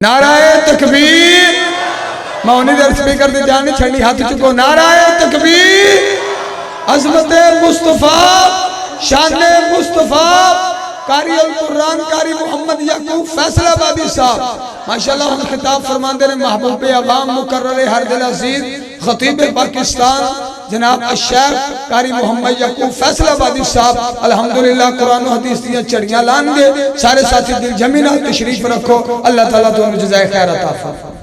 نعرہ تکبیر مونی در سپیکر دے جانے چھڑنی ہاتھ چکو نعرہ تکبیر عظمت مصطفیٰ شان مصطفیٰ قاری القرآن قاری محمد یعقوب فیصلہ آبادی صاحب ماشاءاللہ ہم خطاب فرماندے نے محبوب عوام مقرر ہر دل عزیز خطیب پاکستان جناب الشیخ قاری محمد یعقوب فیصلہ آبادی صاحب الحمدللہ قرآن و حدیث دیا چڑیاں لان گے سارے ساتھی دل جمینہ تشریف رکھو اللہ تعالیٰ تو انہوں جزائے خیر عطا فرمائے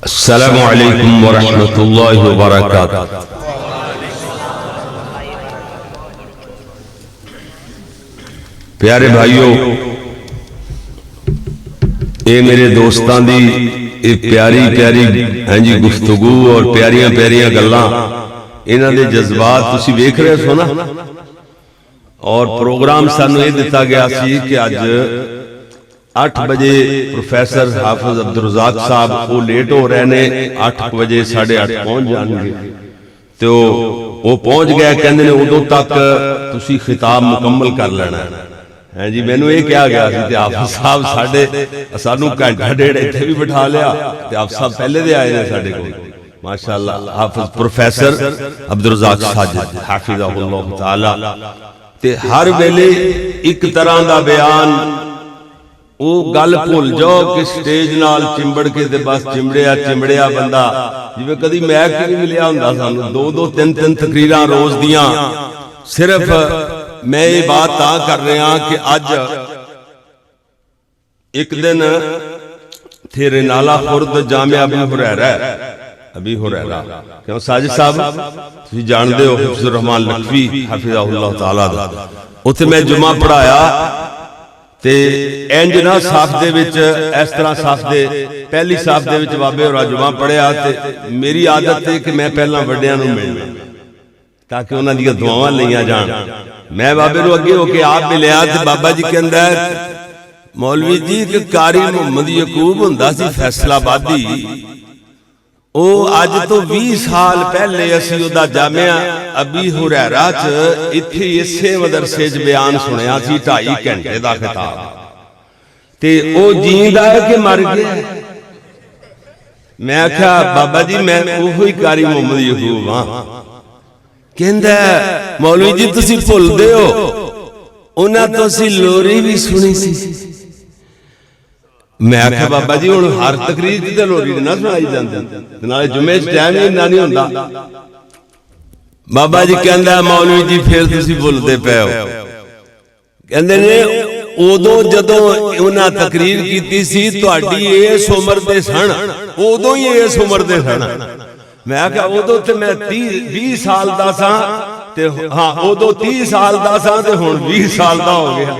السلام علیکم ورحمۃ اللہ وبرکاتہ۔ پیارے بھائیو، اے میرے دوستان دی پیاری پیاری گفتگو اور پیاریاں پیاریاں گلاں انہاں دے جذبات تسی ویکھ رہے سو نا، اور پروگرام سانو یہ دتا گیا سی کہ اج 8 بجے پروفیسر حافظ عبدالرزاق صاحب وہ لیٹ ہو رہے نے 8 بجے 8:30 پہنچ جان گے تو وہ پہنچ گئے کہندے نے ادو تک تسی خطاب مکمل کر لینا ہے جی میں نے یہ کیا گیا سی تے حافظ صاحب سانو گھنٹہ ڈیڑھ ایتھے بھی بٹھا لیا تے حافظ صاحب پہلے دے آئے نے ساڈے کول ماشاءاللہ حافظ پروفیسر عبدالرزاق ساجد حافظہ اللہ تعالی تے ہر ویلے ایک طرح دا بیان او گل بھول جاؤ کہ سٹیج نال چمبڑ کے تے بس چمڑیا بندہ جویں کدی میک نہیں ملیا ہوندا سانو 2-3 تقریراں روز دیاں صرف میں یہ بات تا کر رہا ہاں کہ اج ایک دن تھیرے نالا خورد جامعہ ابی ہریرہ کیوں ساجد صاحب تسی جان دے ہو حفظ الرحمن لکھوی حفظہ اللہ تعالیٰ دا اوتھے میں جمعہ پڑھایا تے اینج نہ صاف دے وچ اس طرح صاف دے پہلی صاف دے وچ بابے اور جمعہ پڑھیا تے میری عادت ہے کہ میں پہلا وڈیاں نوں ملنا تاکہ انہاں دی دعاواں لیاں جان میں بابے نوں اگے ہو کے آپ ملیا تے بابا جی کہندا ہے مولوی جی کہ قاری محمد یعقوب ہوندا سی فیصلہ آبادی او اج تو 20 سال پہلے اسی او دا جامعہ ابی ہریرہ چ ایتھے اسے مدرسے چ بیان سنیا سی 2.5 گھنٹے دا خطاب تے او جیندا ہے کہ مر گیا میں کہا بابا جی میں اوہی قاری محمد یعقوب ہاں کہندا مولوی جی تسی بھول دے ہو انہاں تو اسی لوری بھی سنی سی میں آکھا بابا جی ہن ہر تقریر تے لوری نہ سنائی جاندی نالے جمعے وچ ٹائم ہی نہیں ہوندا بابا جی کہندا مولوی جی پھر تسی بھولدے پے ہو کہندے نے اودوں جدوں انہاں تقریر کیتی سی تہاڈی اس عمر دے سن اودوں ہی اس عمر دے سن میں آکھا اودوں تے میں 20 سال دا ساں تے ہاں اودوں 30 سال دا ساں تے ہن 20 سال دا ہو گیا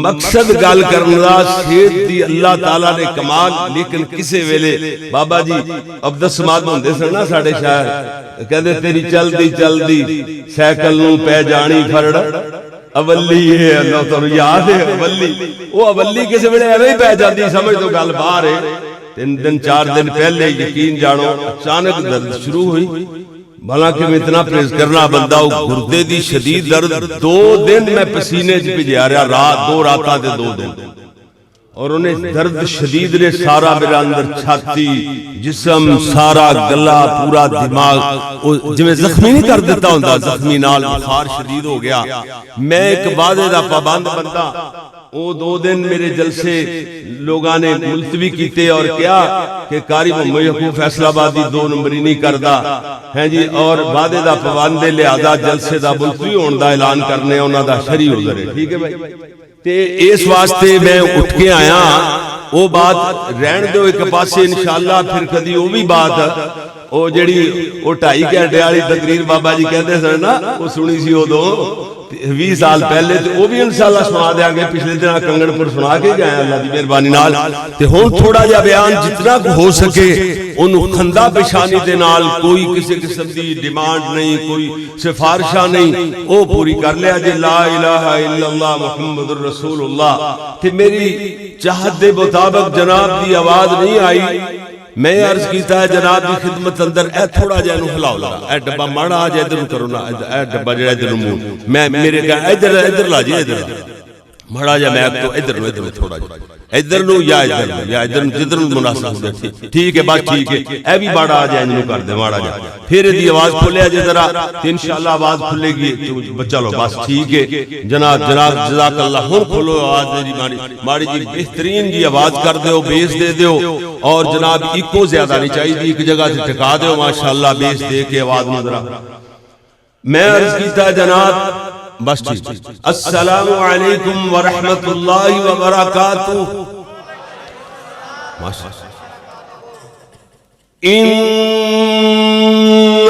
مقصد گل کرنا شیر دی اللہ تعالیٰ نے کمال لیکن کسے ویلے بابا جی عبد سماد ہوندے سن نا ساڈے شاعر کہندے تیری چل دی سائیکل نوں پے جانی پھڑ اولی ہے اللہ تعالی یاد ہے اولی وہ اولی کسے ویلے ایویں ہی پے جاندی سمجھ تو گل باہر ہے 3 دن 4 دن پہلے یقین جانو اچانک درد شروع ہوئی حالانکہ میں اتنا پریز کرنا بندہ ہوں گردے دی شدید درد 2 دن میں پسینے چ بھجیا رہا رات 2 راتاں تے 2 دن اور انہیں درد شدید نے سارا میرا اندر چھاتی جسم سارا گلا پورا دماغ جویں زخمی نہیں کر دیتا ہوندا زخمی نال بخار شدید ہو گیا میں ایک وعدے دا پابند بندہ وہ 2 دن میرے جلسے لوگاں نے ملتوی کیتے اور کیا کہ قاری محمد یعقوب فیصلہ آبادی 2 نمبری نہیں کردا ہیں جی اور وعدے دا پابند لہذا جلسے دا ملتوی ہون دا اعلان کرنے انہاں دا شرعی عذر ہے ٹھیک ہے بھائی تے اس واسطے میں اٹھ کے آیا وہ بات رہن دو ایک پاسے انشاءاللہ پھر کدی وہ بھی بات وہ جڑی وہ 2.5 گھنٹے والی تقریر بابا جی کہندے سن نا وہ سنی سی اودوں 20 سال پہلے تے وہ بھی انشاءاللہ سنا دیاں گے پچھلے دن کنگڑ پور سنا کے گئے اللہ دی مہربانی نال تے ہن تھوڑا جا بیان جتنا ہو سکے اونوں کھندا پیشانی دے نال کوئی کسی قسم دی ڈیمانڈ نہیں کوئی سفارشاں نہیں او پوری کر لیا جے لا الہ الا اللہ محمد الرسول اللہ تے میری چاہت دے مطابق جناب دی آواز نہیں آئی میں عرض کیتا ہے جناب دی خدمت اندر اے تھوڑا جہا نو ہلاؤ ذرا اے ڈبا ماڑا آ جائے ادھر کرو نا اے ڈبا جڑا ادھر منہ میں میرے کہا ادھر لا جی ادھر ماڑا جا میں تو ادھر نو تھوڑا جا ادھر نو یا ادھر نو جدھر نو مناسب ہو جائے ٹھیک ہے بس ٹھیک ہے اے بھی ماڑا آ جائے انجنو کر دے ماڑا جا پھر دی آواز کھولے جے ذرا تو انشاءاللہ آواز کھلے گی چلو بس ٹھیک ہے جناب جزاک اللہ ہن کھولو آواز میری ماڑی جی بہترین جی آواز کر دیو بیس دے دیو اور جناب ایکو زیادہ نہیں چاہیے ایک جگہ سے ٹکا دیو ماشاءاللہ بیس دے کے آواز میں ذرا میں عرض کیتا جناب بس ٹھیک السلام علیکم ورحمت اللہ وبرکاتہ ان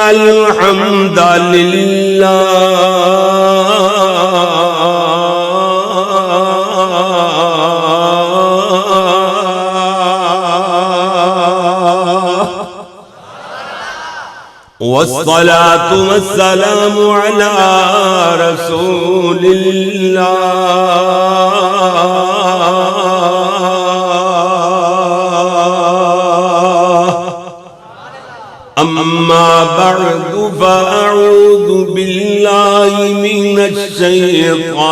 الحمد للہ والصلاة والسلام على رسول الله أما بعد فأعوذ بالله من الشيطان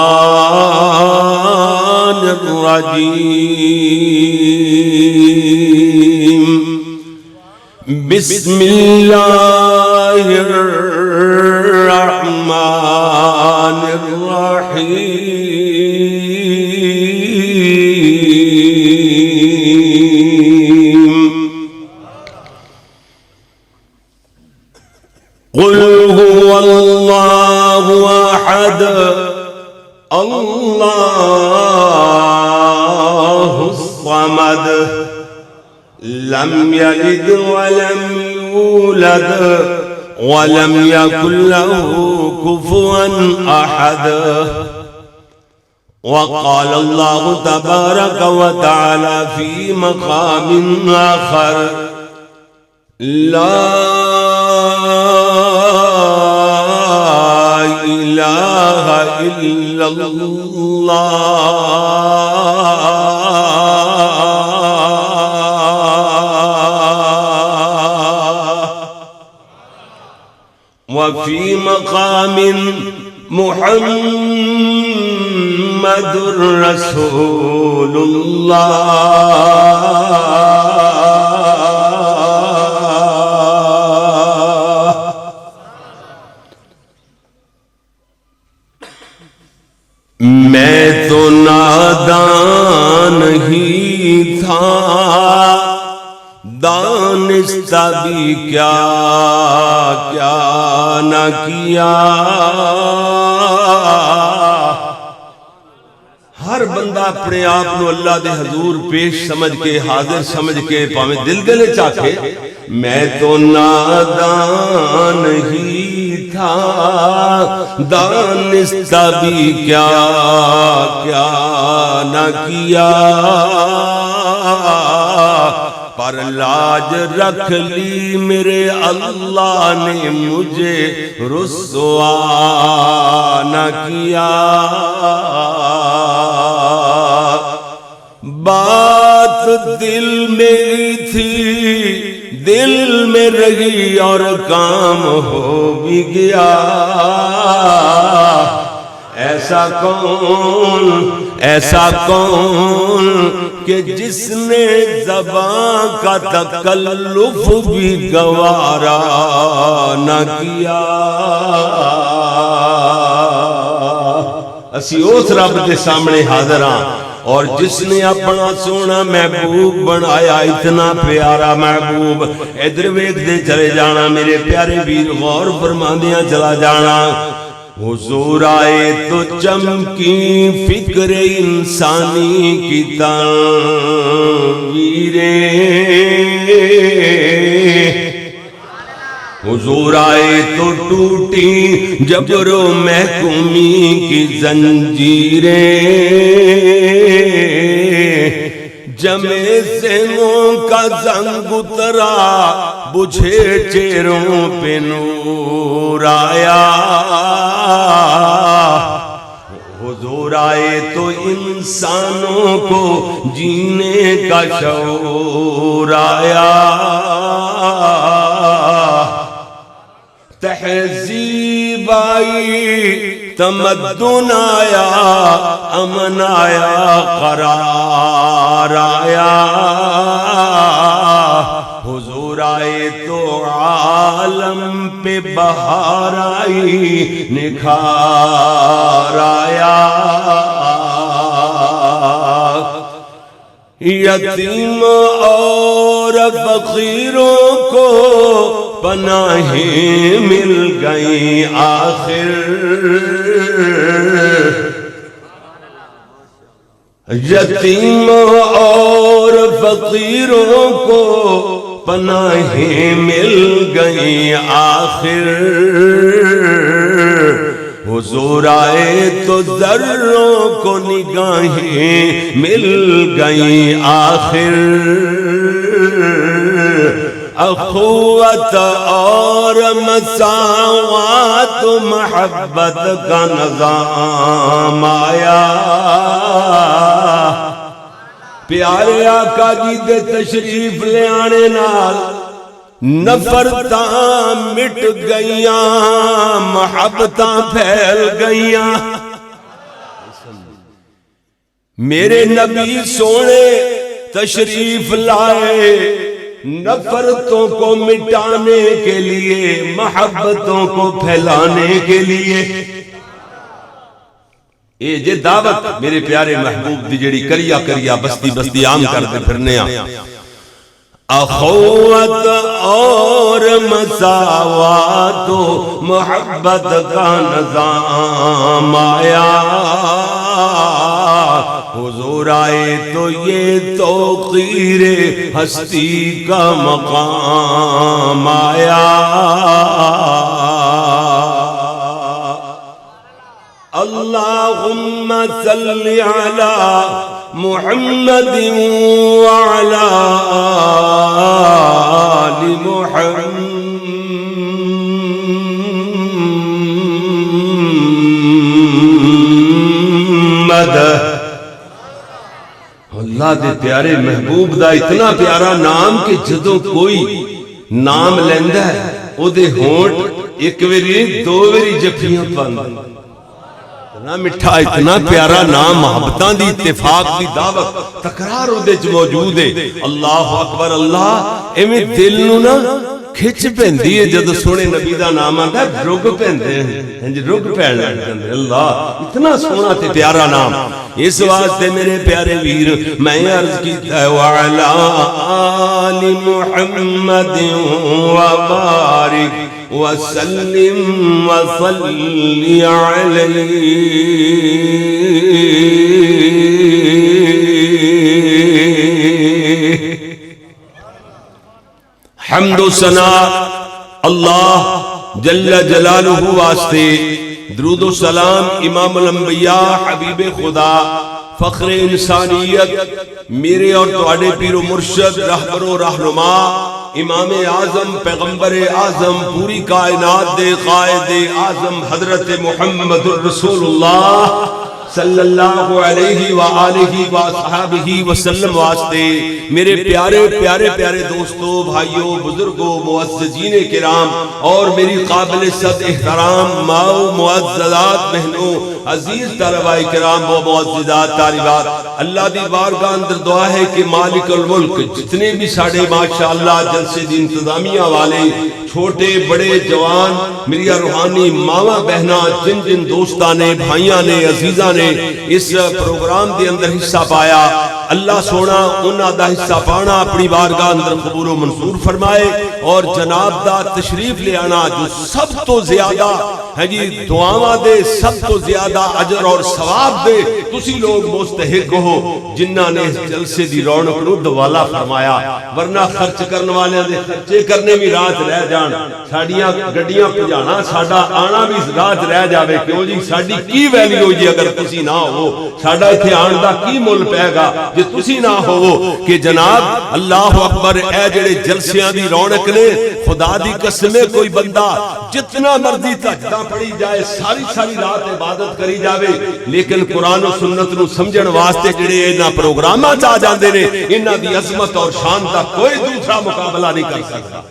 الرجيم بسم اللہ الرحمن الرحیم قل هو اللہ احد اللہ الصمد لم يلد ولم يولد ولم يكن له كفوا أحد وقال الله تبارك وتعالى في مقام آخر لا إله إلا وفي مقام محمد رسول الله میں تو نادان ہی تھا دانستہ بھی کیا کیا نہ کیا ہر بندہ اپنے آپ نو اللہ دے حضور پیش سمجھ کے حاضر سمجھ کے پاویں دل دلے چاکے میں تو نادان ہی تھا دانستہ بھی کیا کیا نہ کیا پر لاج رکھ لی میرے اللہ نے مجھے رسوا نہ کیا بات دل میں تھی دل میں رہی اور کام ہو بھی گیا ایسا کون کہ جس نے زبان کا تکلف بھی گوارا نہ کیا اسی اس رب کے سامنے حاضر ہاں اور جس نے اپنا سونا محبوب بنایا اتنا پیارا محبوب ادھر ویکھ دے چلے جانا میرے پیارے ویر غور فرماندیاں چلا جانا حضور آئے تو چمکی فکر انسانی کی تنویریں حضور آئے تو ٹوٹی جبر و محکومی کی زنجیریں جمے ذہنوں کا زنگ اترا بجھے چہروں پہ نور آیا حضور آئے تو انسانوں کو جینے کا شعور آیا، تہذیب آئی، تمدن آیا، امن آیا، قرار آیا، حضور آئے تو عالم پہ بہار آئی، نکھار آیا، یتیم اور فقیروں کو پناہیں مل گئیں آخر، یتیم اور فقیروں کو پناہیں مل گئیں آخر، حضور آئے تو ذروں کو نگاہیں مل گئیں آخر، اخوت اور مساوات محبت کا نظام آیا، پیارے آقا جی دے تشریف لے آنے نال نفرتاں مٹ گئیاں، محبتاں پھیل گئیاں، میرے نبی سونے تشریف لائے نفرتوں کو مٹانے کے لیے، محبتوں کو پھیلانے کے لیے، اے جے دعوت میرے پیارے محبوب دی جڑی کریا کریا بستی بستی عام کرتے پھرنے آ، اخوت اور مساوات و محبت کا نظام آیا، حضور آئے تو یہ توقیر ہستی کا مقام آیا، اللہم صلی علی محمد وعلی آل محمد، اللہ دے پیارے محبوب دا اتنا پیارا نام کہ جدوں کوئی نام لیندہ ہے او دے ہونٹ ایک ویری دو ویری جفیاں پاندے، اتنا مٹھا اتنا پیارا نام، محبتاں دی اتفاق دی دعوت تکرار او دے موجود ہے، اللہ اکبر اللہ، ایویں دل نو نا کھچ پیندی ہے جد سونے نبی دا نام آندا ہے، رگ پیندے ہیں، رگ پین لگ جاندے، اللہ اتنا سونا تے پیارا نام، اس واسطے میرے پیارے ویر میں عرض کیتا ہے وعلی آل محمد وبارک وسلم وصلی علیہ، حمد و ثنا اللہ جل جلالہ واسطے، درود و سلام امام الانبیاء حبیب خدا فخر انسانیت میرے اور تواڈے پیر و مرشد رہبر و رہنما امام اعظم پیغمبر اعظم پوری کائنات دے قائد اعظم حضرت محمد الرسول اللہ صلی اللہ علیہ وآلہ وصحابہ وسلم واسطے، میرے پیارے پیارے پیارے دوستو، بھائیوں، بزرگوں، معززین کرام اور میری قابل صد احترام ماؤں، معززات بہنوں، عزیز طلباء کرام و معززات طالبات، اللہ دی بارگاہ اندر دعا ہے کہ مالک الملک جتنے بھی ساڑھے ماشاءاللہ جلسے دی انتظامیہ والے چھوٹے بڑے جوان میری روحانی ماما بہنا جن جن دوستانے بھائیاں نے عزیزاں نے اس پروگرام دے اندر حصہ پایا، اللہ سونا انہاں دا حصہ پانا اپنی بارگاہ اندر قبول و منظور فرمائے، اور جناب دا تشریف لے آنا جو سب تو زیادہ ہے جی دعاواں دے، سب تو زیادہ اجر اور ثواب دے، تسی لوگ مستحق ہو جنہاں نے اس جلسے دی رونق نو دوالا فرمایا، ورنہ خرچ کرنے والے دے خرچے کرنے بھی رات رہ جان، ساڑیاں گڈیاں پجانا ساڈا آنا بھی رات رہ جاوے، کیوں جی ساڈی کی ویلیو جی اگر تسی نہ ہو، ساڈا ایتھے آن دا کی مل پے گا، جے تسی نہ ہو کہ جناب اللہ اکبر اے جڑے جلسیاں دی رونق نے خدا دی قسم کوئی بندہ جتنا مرضی تہجداں پڑھی جائے ساری ساری رات عبادت کری جاوے لیکن قرآن و سنت نو سمجھن واسطے جڑے انہاں پروگراماں چ آ جاندے نے انہاں دی عظمت اور شان دا کوئی دوسرا مقابلہ نہیں کر سکتا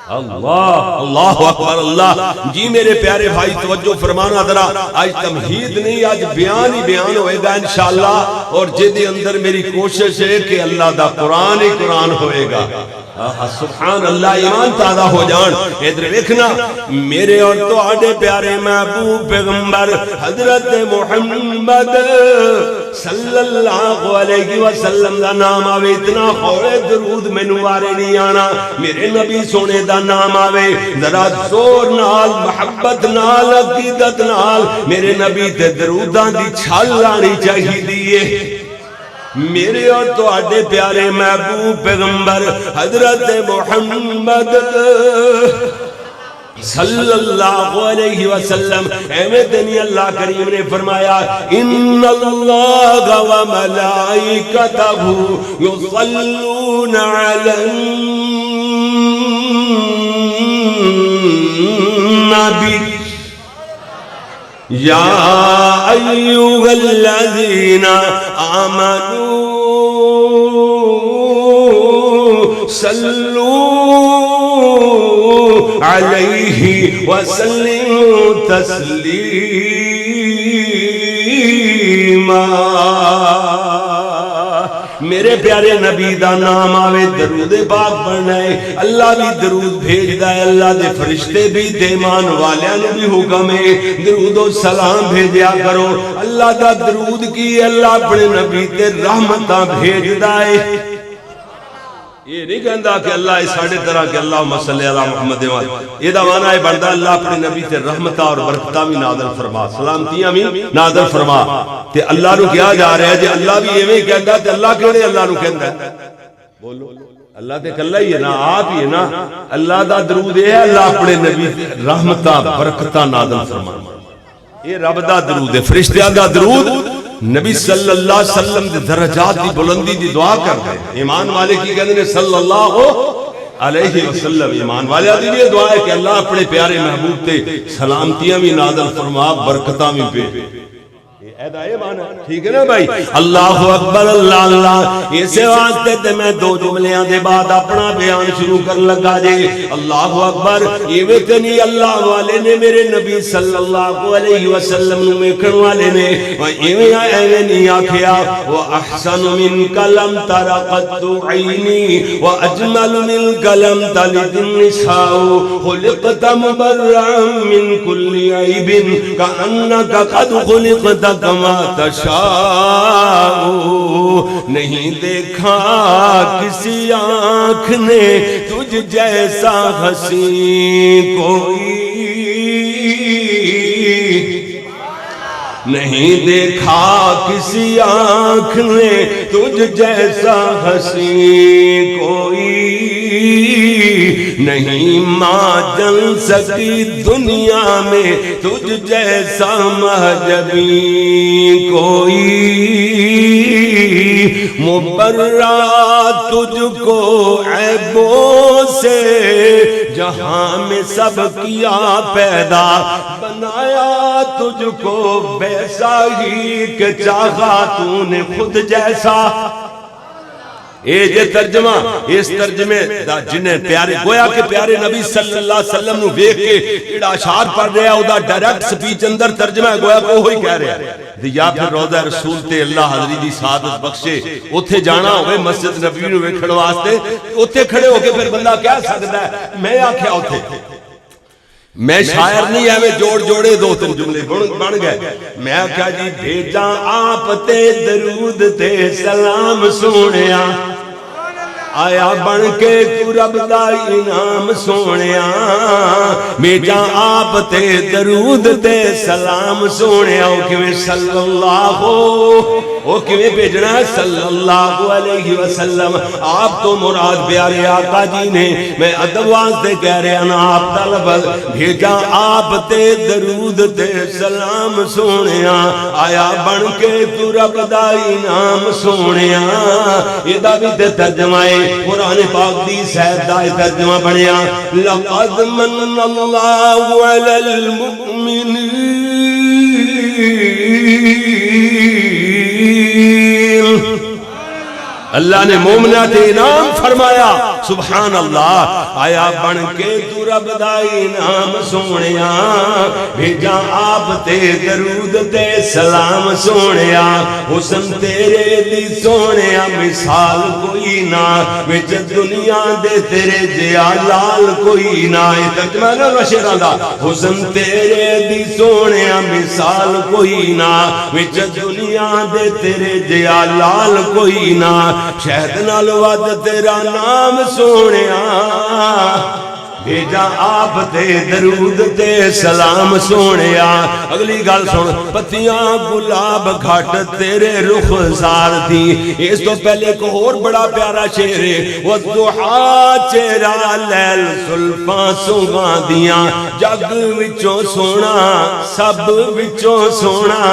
اللہ اللہ اکبر اللہ جی میرے پیارے بھائی توجہ فرمانا ذرا آج تمہید نہیں آج بیان ہی بیان ہوئے گا انشاءاللہ اور جدی اندر میری کوشش ہے کہ اللہ دا قرآن ہی قرآن ہوئے گا سبحان اللہ ایمان تازہ ہو جان ادھر دیکھنا میرے اور تو آڈے پیارے محبوب پیغمبر حضرت محمد صلی اللہ علیہ وسلم دا نام آوے اتنا خوڑے درود میں نوارے نہیں آنا میرے نبی سونے دا نام آوے ذرا زور نال محبت نال عقیدت نال میرے نبی تے دروداں دی چھال آنی چاہی دیئے میرے اور تو آڈے پیارے محبوب پیغمبر حضرت محمد صلی اللہ علیہ وسلم احمد دنی اللہ کریم نے فرمایا ان اللہ و ملائکتہ یصلون علی النبی یا ایوہ الذین آمنوا صلو علیہ وسلم تسلیما میرے پیارے نبی دا نام آوے درود پاک پڑھنا ہے اللہ بھی درود بھیج دا ہے اللہ دے فرشتے بھی دیمان والیاں نے بھی حکم ہے درود و سلام بھیجیا کرو اللہ دا درود کی اللہ اپنے نبی تے رحمتاں بھیج دا ہے یہ نہیں کہندا کہ اللہ اس ساڑھے طرح کہ اللہم صلی اللہ محمد یہ دا معنی ہے بندہ اللہ اپنے نبی تے رحمتہ اور برکتہ بھی نازل فرما سلامتیاں بھی نازل فرما تے اللہ نو کیا جا رہا ہے جے اللہ بھی یہ نہیں کہندا تے اللہ کہنے اللہ نو کہندا ہے بولو اللہ تے کلہ ہی ہے نا آپ ہی ہے نا اللہ دا درود ہے اللہ اپنے نبی تے رحمتہ برکتہ نازل فرما یہ رب دا درود ہے فرشتیاں دا درود نبی صلی اللہ علیہ وسلم دے درجات دی بلندی دی دعا کر دے ایمان والے کی کہتے ہیں صلی اللہ علیہ وسلم ایمان والے دی یہ دعا ہے کہ اللہ اپنے پیارے محبوب تے سلامتیاں بھی نازل فرما برکتاں بھی پہ ٹھیک ہے نا بھائی اللہ اکبر اللہ اللہ اسے واسطے تے میں دو جملیاں دے بعد اپنا بیان شروع کر لگا جے اللہ اکبر یہ ویتنی اللہ والے نے میرے نبی صلی اللہ علیہ وسلم نو ویکھن والے نے ایویں نہیں آکھیا واحسن منک لم تر قط عینی واجمل منک لم تلد النساء خلقت مبرعا من كل عیب کأنک قد خلقت کما تشاء نہیں دیکھا کسی آنکھ نے تجھ جیسا حسین کوئی نہیں دیکھا کسی آنکھ نے تجھ جیسا حسین کوئی نہیں ماں جل سکی دنیا میں تجھ جیسا مہجبی کوئی مبرہ تجھ کو عیبوں سے جہاں میں سب کیا پیدا بنایا تجھ کو ویسا ہی کہ چاہا تو نے خود جیسا اے یہ ترجمہ اس ترجمے دا جنہیں پیارے گویا کہ پیارے نبی صلی اللہ علیہ وسلم نو دیکھ کے اڑا اشعار پڑھ رہے ہیں او دا ڈائریکٹ سپیچ اندر ترجمہ ہے گویا کہ وہی کہہ رہے ہیں یا پھر روضہ رسول تے اللہ حضری دی سعادت بخشے اوتھے جانا ہوئے مسجد نبی نو ویکھن واسطے اوتھے کھڑے ہو کے پھر بندہ کہہ سکتا ہے میں آکھیا اوتھے میں شاعر نہیں ہے میں جوڑ جوڑے دو تین جملے بن گئے میں آکھیا جی بھیجا آپ تے درود تے سلام سونیا آیا بن کے تو رب دا انعام سونیا بھیجا آپ تے درود تے سلام سونیا کہ میں صلی اللہ وہ کیویں بھیجنا ہے صلی اللہ علیہ وسلم. آپ تو مراد پیارے آقا جی نے. میں ادب واسطے کہہ رہا نا آپ دا لفظ بھیجا آپ تے درود تے سلام سونیا آیا بن کے تو رب دا انعام سونیا. ادا بھی تے ترجمہ ہے قرآن پاک دی سید دا ترجمہ بنیا لقد من اللہ علی المؤمنین اللہ نے مومنات انعام فرمایا. سبحان اللہ. آیا بن کے تو رب دا انعام سونیا بھیجا آپ تے درود تے سلام سونیا. حسن تیرے دی سونیا مثال کوئی نہ وچ دنیا دے تیرے جیا لال کوئی نہ. ترجمہ نہ شعراں دا. حسن تیرے دی سونیا مثال کوئی نہ وچ دنیا دے تیرے جیا لال کوئی نہ. شہد نال ود تیرا نام سونیا بھیجا آپ تے درود تے سلام سونیا. اگلی گل سن. پتیاں گلاب گھٹ تیرے رخسار دی. اس تو پہلے ایک اور بڑا پیارا شعر ہے والضحا چہرہ لیل زلفاں سوگاں دیاں جگ وچوں سونا سب وچوں سونا.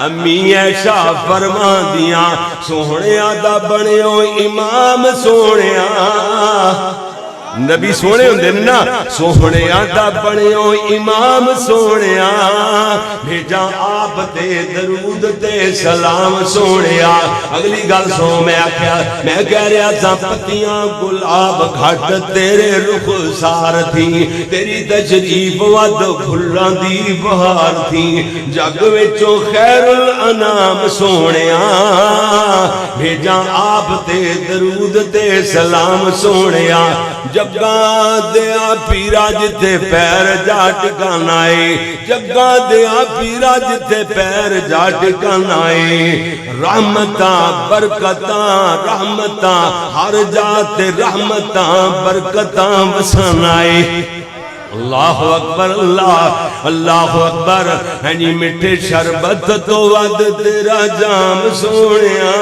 امی ایشا فرما دیاں سونیا دا بنیو امام سونیا. نبی سونے ہوندے نا سونیا دا بنیو امام سونیا بھیجا آپ تے درود تے سلام سونیا. اگلی گل سو میں آکھیا میں کہہ رہا تھا پتیاں گلاب گھٹ تیرے رخسار تھی تیری تشریف ود پھلاں دی بہار تھی جگ وچوں خیر الانام سونیا بھیجا آپ تے درود تے سلام سونیا. جگاں دیا پیرا جتے پیر جا ٹکانا ہے جگاں دیا پیرا جتے پیر جا ٹکانا ہے. رحمتاں برکتاں رحمتاں ہر جاتے رحمتاں برکتاں وسانا ہے. اللہ اکبر اللہ اللہ اکبر. ہنی مٹھے شربت تو ود تیرا جام سونیا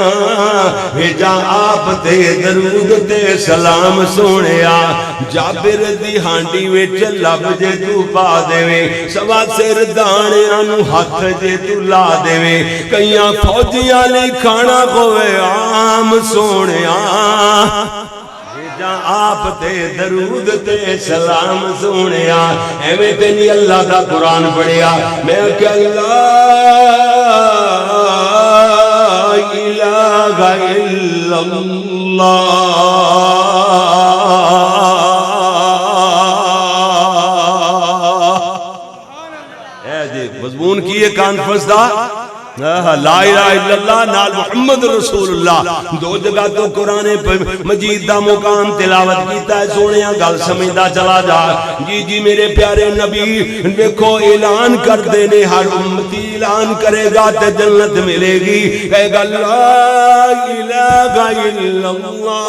بھیجا آپ تے درود تے سلام سونیا. جابر دی ہانڈی وچ لب جے تو پا دے سوا سر دانیاں نو ہاتھ جے تو لا دے کئیاں فوجیاں لئی کھانا ہوئے عام سونیا آپ تے درود تے سلام سونیا. ایویں تے نہیں اللہ دا قرآن پڑھیا میں کہ لا الہ الا اللہ اے جی مضمون کی یہ کانفرنس دا لا الہ الا اللہ نال محمد رسول اللہ. دو جگہ تو قرآن مجید دا مقام تلاوت کیتا ہے. سونیا گل سمجھدا چلا جا. جی جی میرے پیارے نبی دیکھو اعلان کر دینے ہر امتی اعلان کرے گا تے جنت ملے گی. کہے گا لا الہ الا اللہ.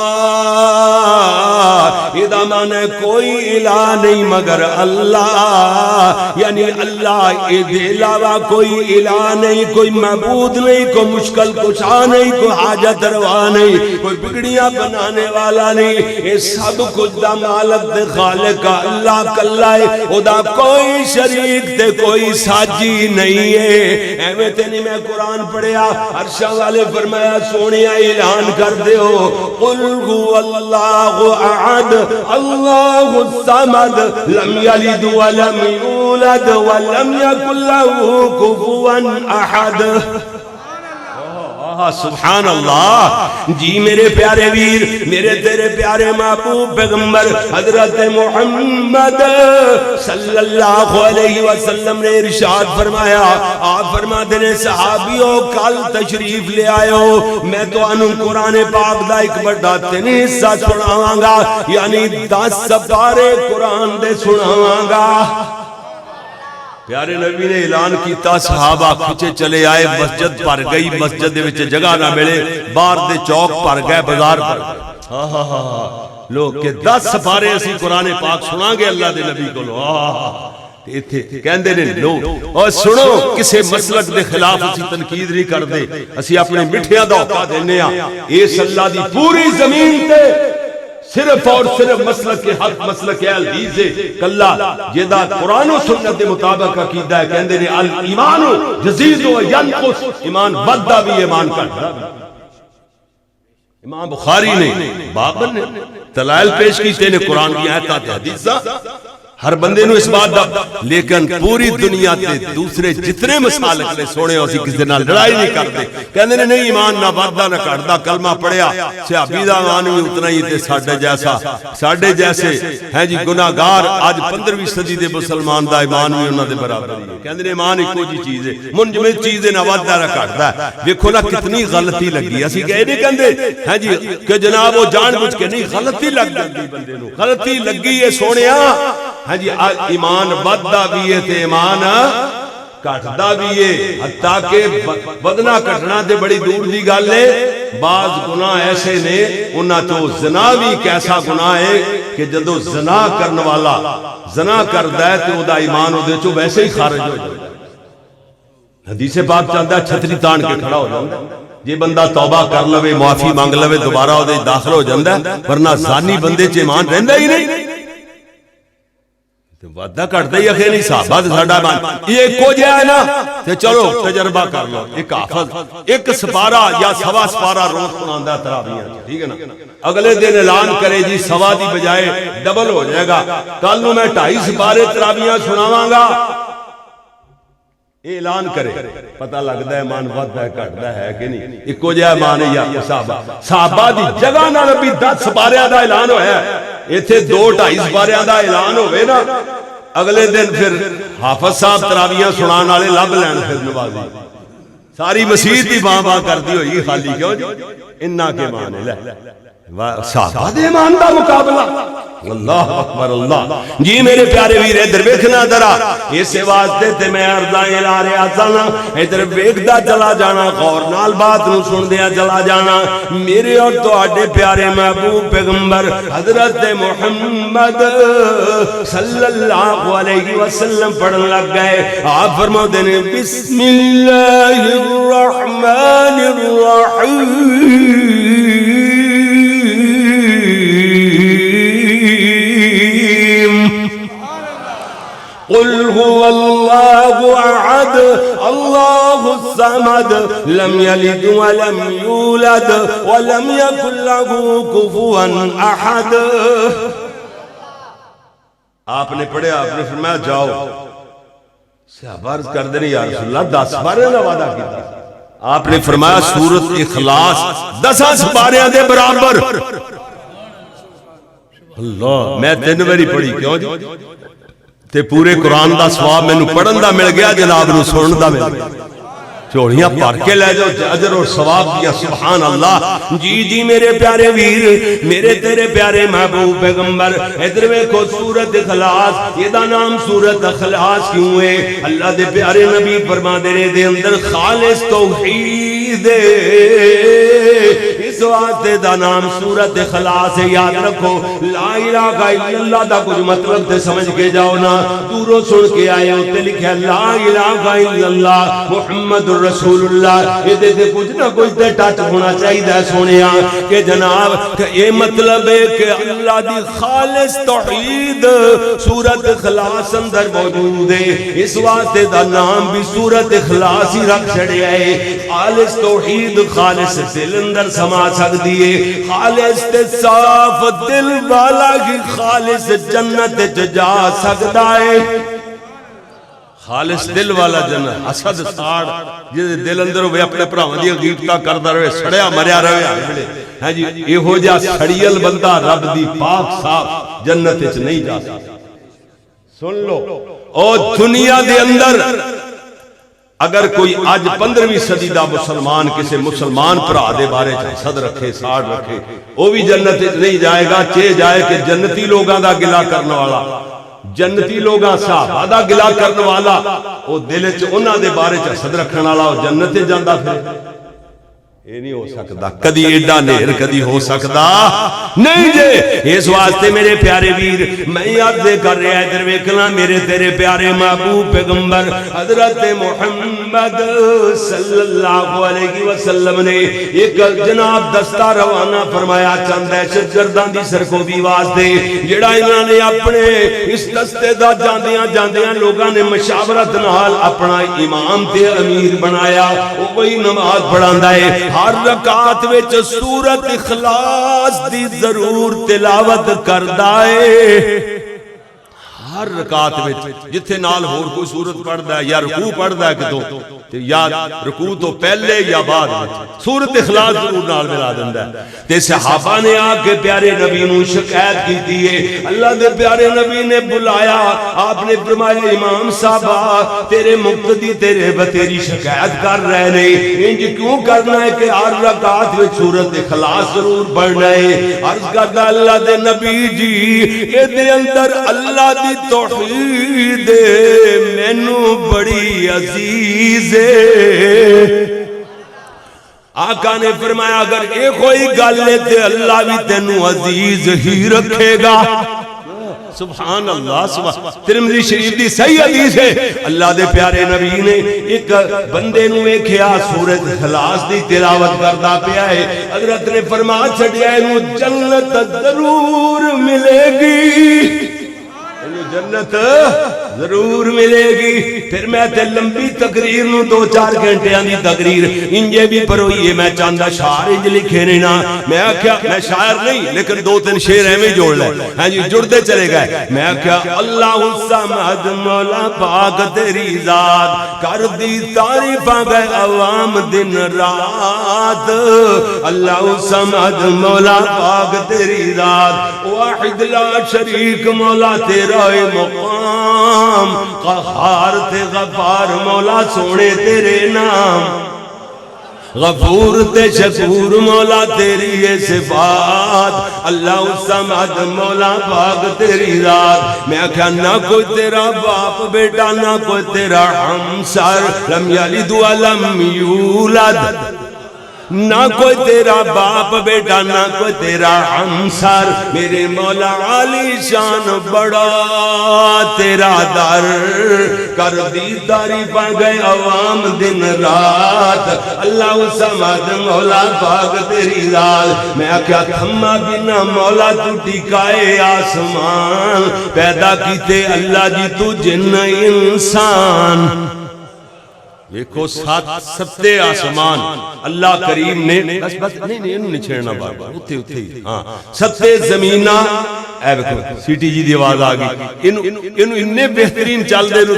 ادا معنی کوئی الہ نہیں مگر اللہ یعنی اللہ اے علاوہ کوئی الہ نہیں کوئی معبود نہیں کوئی مشکل کشا نہیں کوئی حاجت روا نہیں کوئی بگڑیاں بنانے والا نہیں. یہ سب کچھ دا مالک دے خالق اللہ کلا ہے. او دا کوئی شریک تے کوئی ساجی نہیں ہے. ایویں تے نہیں میں قرآن پڑھیا عرشہ والے فرمایا سونیا اعلان کر دیو قل هو اللہ احد اللہ الصمد لم یلد ولم یولد ولم یکن له کفوا احد. سبحان اللہ. جی میرے پیارے ویر میرے تیرے پیارے محبوب پیغمبر حضرت محمد صلی اللہ علیہ وسلم نے ارشاد فرمایا. آپ فرماتے ہیں صحابیوں کل تشریف لے آئے ہو میں تو انہوں قرآن پاک دا ایک بڑا تین حصہ سناواں گا یعنی 10 سپارے قرآن دے سناواں گا. پیارے نبی نے اعلان کیتا صحابہ کھچے چلے آئے مسجد پر گئی مسجد دے وچ جگہ نہ ملے باہر دے چوک پر گئے بازار پر لوگ کہ 10 سپارے اسی قرآن پاک سناں گے اللہ دے نبی کو ایتھے کہندے نے لو اور سنو کسے مسلک دے خلاف اسی تنقید نہیں کردے اسی اپنے مٹھیاں دا اوقا دینے ہاں اس اللہ دی پوری زمین تے صرف اور صرف مسلک کے حق مسلک اہل حدیث کلا جیدا قرآن و سنت دے مطابق عقیدہ ہے کہندے نے الایمان یزید و ینقص ایمان بددا بھی ایمان گھٹدا بھی امام بخاری نے بابن نے دلائل پیش کیتے نے قرآن کی آیات حدیثاں ہر بندے نو اس بات دا لیکن پوری دنیا تے دوسرے جتنے مسالک نے سونے اسی کسی نال لڑائی نہیں کرتے کہندے نے نہیں ایمان نہ وعدہ نہ کٹدا کلمہ پڑھیا صحابی دا ایمان بھی اتنا ہی تے ساڈے جیسے ہیں جی گناہگار آج 15ویں صدی دے مسلمان دا ایمان بھی انہاں دے برابر ہی ہے کہندے نے ایمان ایکو جی چیز ہے منجمد چیز ہے نہ وعدہ نہ کٹدا دیکھو نا کتنی غلطی لگی اسی کہے نہیں کہندے ہیں جی کہ جناب وہ جان بوجھ کے نہیں غلطی لگ گئی بندے نو غلطی لگی ہے سونیا ہاں جی ایمان بددا بھی ہے تے ایمان کٹدا بھی ہے حتیٰ کہ بدنا کٹنا تے بڑی دور دی گل ہے بعض گناہ ایسے نے انہاں تو زنا بھی ایک ایسا گناہ ہے کہ جدو زنا کرنے والا زنا کردا ہے تے او دا ایمان او دے چوں ویسے ہی خارج ہو جائے حدیث پاک چلدا ہے چھتری تان کے کھڑا ہو جاندا جے بندہ توبہ کر لوے معافی مانگ لوے دوبارہ او دے داخل ہو جاندا ہے ورنہ زانی بندے چ ایمان رہندا ہی نہیں وعدہ کرتا ہی اخیر نہیں صحابہ ساڈا ایمان یہ ایکو جہا ہے نا تے چلو تجربہ کر لو ایک حافظ ایک سپارہ یا سوا سپارہ روز سناندا تراویح ٹھیک ہے نا اگلے دن اعلان کرے جی سوا دی بجائے ڈبل ہو جائے گا کل نو میں 2.5 سپارے تراویح سناواں گا اعلان کرے پتہ لگدا ہے ایمان وعدہ ہے کٹدا ہے کہ نہیں ایکو جہا ایمان ہے یا صحابہ دی جگہ نال بھی 10 سپاریاں دا اعلان ہویا ہے ایتھے 2-2.5 سپاریاں دا اعلان ہوئے نا اگلے دن پھر حافظ صاحب تراویحاں سنان والے لب لین پھر نوازی ساری مسجد دی باں باں کردی ہوئی خالی کیوں جی انہاں کے مان ہے صحابہ دے ایمان دا مقابلہ اللہ اکبر اللہ جی میرے پیارے ویر ادھر ویکھنا ذرا اس واسطے تے میں عرضاں لا رہا سا ادھر ویکھدا چلا جانا غور نال بات نو سندیا چلا جانا میرے اور تواڈے پیارے محبوب پیغمبر حضرت محمد صلی اللہ علیہ وسلم پڑھن لگ گئے آپ فرماتے ہیں بسم اللہ الرحمن الرحیم قل هو الله احد الله الصمد لم يلد ولم يولد ولم يكن له كفوا احد آپ نے پڑھے آپ نے فرمایا جاؤ صحابہ عرض کر دیں یا رسول اللہ 10 سپاریاں دا وعدہ کیتا آپ نے فرمایا سورۃ اخلاص 10 سپاریاں دے برابر اللہ میں 3 باری پڑھی کیوں جی تے پورے قرآن دا ثواب میں نو پڑھن دا مل گیا جناب نو سنن دا مل گیا چوڑیاں پار کے لے جاؤ اجر اور ثواب دیا سبحان اللہ جی جی میرے پیارے ویر میرے تیرے پیارے محبوب پیغمبر ادھر ویکھو سورۃ اخلاص یہ دا نام سورۃ اخلاص کیوں ہے اللہ دے پیارے نبی فرماندے نے دے اندر خالص توحید اس واسطے دا نام سورۃ اخلاص ہے یاد رکھو لا الہ الا اللہ دا کچھ مطلب تے سمجھ کے جاؤ نا دوروں سن کے آئے ہوتے لکھا لا الہ الا اللہ محمد رسول اللہ یہ دے کچھ نہ کچھ دے ٹچ ہونا چاہیے سونیا کہ جناب کہ یہ مطلب ہے کہ اللہ دی خالص توحید سورۃ اخلاص اندر موجود ہے اس واسطے دا نام بھی سورۃ اخلاص ہی رکھ چھڑیا ہے خالص توحید خالص دل اندر سما سکتی ہے خالص تے صاف دل والا ہی خالص جنت جا سکتا ہے خالص دل والا جنت اسد ساڑ جس دل اندر ہوئے اپنے پراواں دی غیبتاں کردا رہے سڑیا مریا رہے ہاں جی ایہو جا سڑیل بندہ رب دی پاک صاف جنت وچ نہیں جا سکتا سن لو او دنیا دے اندر اگر کوئی آج 15ویں صدی دا مسلمان کسی مسلمان پرا دے بارے حسد رکھے ساڑ رکھے وہ بھی جنت نہیں جائے گا چے جائے کہ جنتی لوگاں دا گلہ کرنے والا جنتی لوگاں صحابہ دا گلہ کرنے والا وہ دل چ انہاں دے بارے حسد رکھنے والا وہ جنت جاندا پھر یہ نہیں ہو سکتا کدی ایڈا نیر کدی ہو سکتا نہیں جے اس واسطے میرے پیارے ویر میں یاد کر رہا ادھر ویکھنا میرے تیرے پیارے محبوب پیغمبر حضرت محمد صلی اللہ علیہ وسلم نے ایک جناب دستہ روانہ فرمایا چند دہشت گرداں دی سرکوبی واسطے جڑا انہاں نے اپنے اس دستے دا جاندیاں جاندیاں لوگاں نے مشاورت نال اپنا امام تے امیر بنایا وہ وہی نماز پڑھاندا ہے ہر رکعت وچ سورت اخلاص دی ضرور تلاوت کردا ہے ہر رکعت وچ جتھے نال ہور کوئی سورت پڑھدا ہے یا رکوع پڑھدا ہے کتوں تے یا رکوع تو پہلے یا بعد سورت اخلاص ضرور نال ملا دیندا ہے تے صحابہ نے آ کے پیارے نبی نو شکایت کیتی ہے اللہ دے پیارے نبی نے بلایا آپ نے فرمایا امام صاحب تیرے مقتدی تیرے تیری شکایت کر رہے نے انج کیوں کرنا ہے کہ ہر رکعت وچ سورت اخلاص ضرور پڑھنا ہے عرض کردا اللہ دے نبی جی اے دے اندر اللہ دی توحید مینوں بڑی عزیز ہے آقا نے فرمایا اگر یہ کوئی گل ہے تے اللہ بھی تینوں عزیز ہی رکھے گا سبحان اللہ سبحان ترمذی شریف دی صحیح حدیث ہے اللہ دے پیارے نبی نے ایک بندے نو ویکھیا سورۃ اخلاص دی تلاوت کردا پیا ہے حضرت نے فرما چھڈیا اینو جنت ضرور ملے گی جنت ضرور ملے گی پھر میں تے لمبی تقریر نو 2-4 گھنٹیاں دی تقریر انجے بھی پروئی ہے میں چاندہ شعر انج لکھے نہیں نا میں کیا میں شاعر نہیں لیکن 2-3 شعر ایویں جوڑ لے ہاں جی جڑتے چلے گئے میں کیا اللہ الصمد مولا پاک تیری ذات کر دی تعریفاں گئے عوام دن رات اللہ الصمد مولا پاک تیری ذات واحد لا شریک مولا تیرا مقام قہار تے غفار مولا سونے تیرے نام غفور تے شکور مولا تیری یہ صفات اللہ الصمد مولا پاک تیری ذات میں کہا نہ کوئی تیرا باپ بیٹا نہ کوئی تیرا ہمسر لم یلد ولم یولد نہ کوئی تیرا باپ بیٹا نہ کوئی تیرا ہمسر میرے مولا عالی شان بڑا تیرا در کر دی تعریفاں گئے عوام دن رات اللہ الصمد مولا پاک تیری ذات میں کیا تھما بنا مولا تو ٹکائے آسمان پیدا کیتے اللہ جی تو جن انسان دیکھو ستے آسمان اللہ کریم نے بس نہیں انہوں چھیڑنا بار اتھے ہاں ستے زمینہ اے بکھو سیٹی جی دی آواز آگئی انہیں بہترین چال دے نو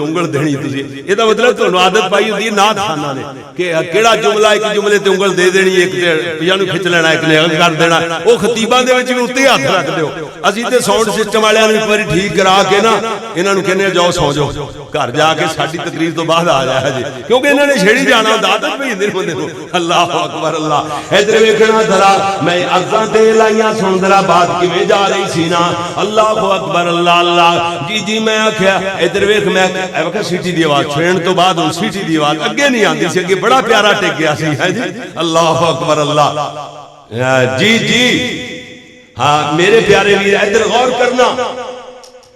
انگل دینی تجھے یہ دا مطلب تو عادت پائی ہوتی ہے نات خانہ نے کہ کیڑا جملہ ایک جملے تے انگل دے دینی ایک پیانو کھچ لینا ایک نے اگل کر دینا وہ خطیبان دے وچ بھی اتھے ہاتھ رکھ دیو اسی تے ساؤنڈ سسٹم والے نے پری ٹھیک کرا کے نا انہاں نو کہنے جاؤ سو جاؤ گھر جا کے ساڈی تقریر تو بعد آ جائے جی کیونکہ انہوں نے چھیڑی جانا عادت بھی دن بندے کو اللہ اکبر اللہ ادھر ویکھنا ذرا میں عرضاں تے لائیاں سن ذرا بات کیویں جا رہی سی نا اللہ اکبر اللہ اللہ جی میں آکھیا ادھر ویکھ میں وقت سیٹی دی آواز چھڑن تو بعد ان سیٹی دی آواز اگے نہیں آندی سی اگے بڑا پیارا ٹک گیا سی ہے جی اللہ اکبر اللہ جی ہاں میرے پیارے ویر ادھر غور کرنا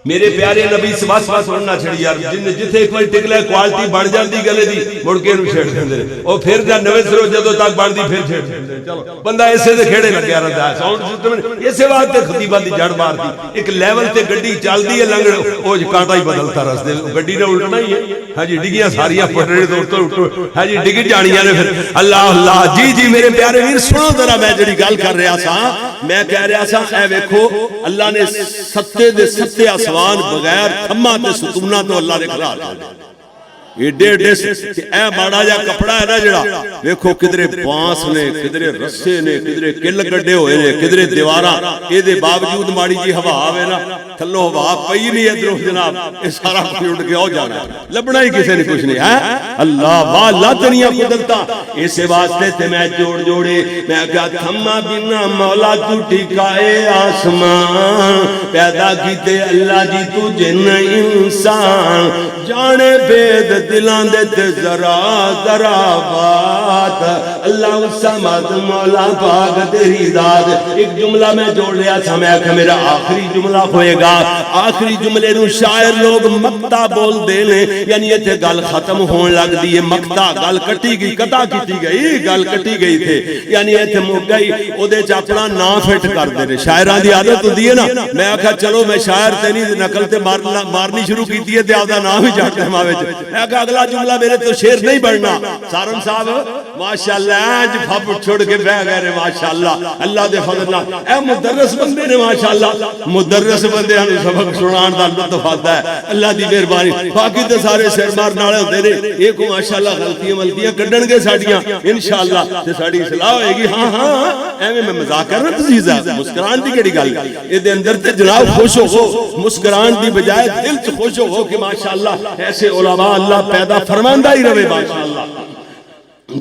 میرے پیارے نبی سوا سننا چھڑی یار جتھے ایک بار ٹکلے کوالٹی بڑھ جاندی گلے دی مڑ کے نو چھڑ دیندے او پھر جا نویں سرو جدوں تک بڑھدی پھر چھڑ دیندے چلو بندہ ایسے دے کھیڑے لگیا رہندا ہے ساؤنڈ سسٹم اسے واسطے خطیباں دی جڑ مارਦੀ ایک لیول تے گڈی چلدی ہے لنگڑ او کانٹا ہی بدلتا رستے گڈی نے الٹنا ہی ہے ہاں جی ڈگیاں ساریاں پٹڑے تو ہاں جی ڈگ جانیاں نے پھر اللہ اللہ جی میرے پیارے ویر سنو ذرا میں جڑی گل کر رہا سا میں کہہ رہا سا اے ویکھو اللہ نے ستے دے ستے آسمان بغیر تھما تے ستونہ تو اللہ نے کھلا دیا ایڈے ایڈے اے ماڑا جا کپڑا ہے نا جڑا ویکھو کدرے بانس نے کدرے رسے نے کدرے کل گڈے ہوئے نے کدرے دیواراں اے دے باوجود ماڑی جی ہوا آوے نا تھلو ہوا پئی نہیں ادھروں جناب اے سارا کچھ اڑ کے او جانا لبنا ہی کسے نے کچھ نہیں ہے اللہ والا دنیا قدرتا اس واسطے تے میں جوڑے میں کہا تھما بنا مولا تو ٹھکائے آسمان پیدا کیتے اللہ جی تو جن انسان جانے بید دلان دے تے ذرا ذرا بات اللہ الصمد مولا پاک تیری ذات. ایک جملہ میں جوڑ لیا تھا, میں کہ میرا آخری جملہ ہوئے گا. آخری جملے نو شاعر لوگ مقطع بول دینے, یعنی یہ تھے گل ختم ہون لگ دی, مقطع گل کٹی گئی, قطع کیتی گئی, گل کٹی گئی تھے, یعنی یہ تھے مک گئی, او دے چاپنا نا فٹ کر دینے. شاعران دی عادت ہوندی ہے نا, میں آکھا چلو میں شاعر تے نہیں نقل تے مارنی شروع کیتی ہے تے آدھا نام ہی جاتا ہے ماوے جو. میں آکھا اگلا جملہ میرے تو شیر نہیں بڑھنا. سارم صاحب ماشاءاللہ آج پھپ چھوڑ کے بہ گئے رہے ماشاءاللہ, اللہ دے فضل نال. اے مدرس بندے نے ماشاءاللہ, مدرس بندے ہمیں سبق سنان دا لطف آتا ہے, اللہ دی مہربانی. باقی تے سارے سر مار نالے ہوندے نے, ایک ماشاءاللہ غلطیاں ملتیاں کڈن گے ساڈیاں انشاءاللہ تے ساڈی اصلاح ہوئے گی. ہاں ہاں ایویں میں مذاق کر رہا تسی صاحب, مسکران دی کیڑی گل اے دے اندر تے جناب خوش ہو, مسکران دی بجائے دل چ خوش ہو کہ ماشاءاللہ ایسے علماء اللہ پیدا فرماندا ہی رہے ماشاءاللہ.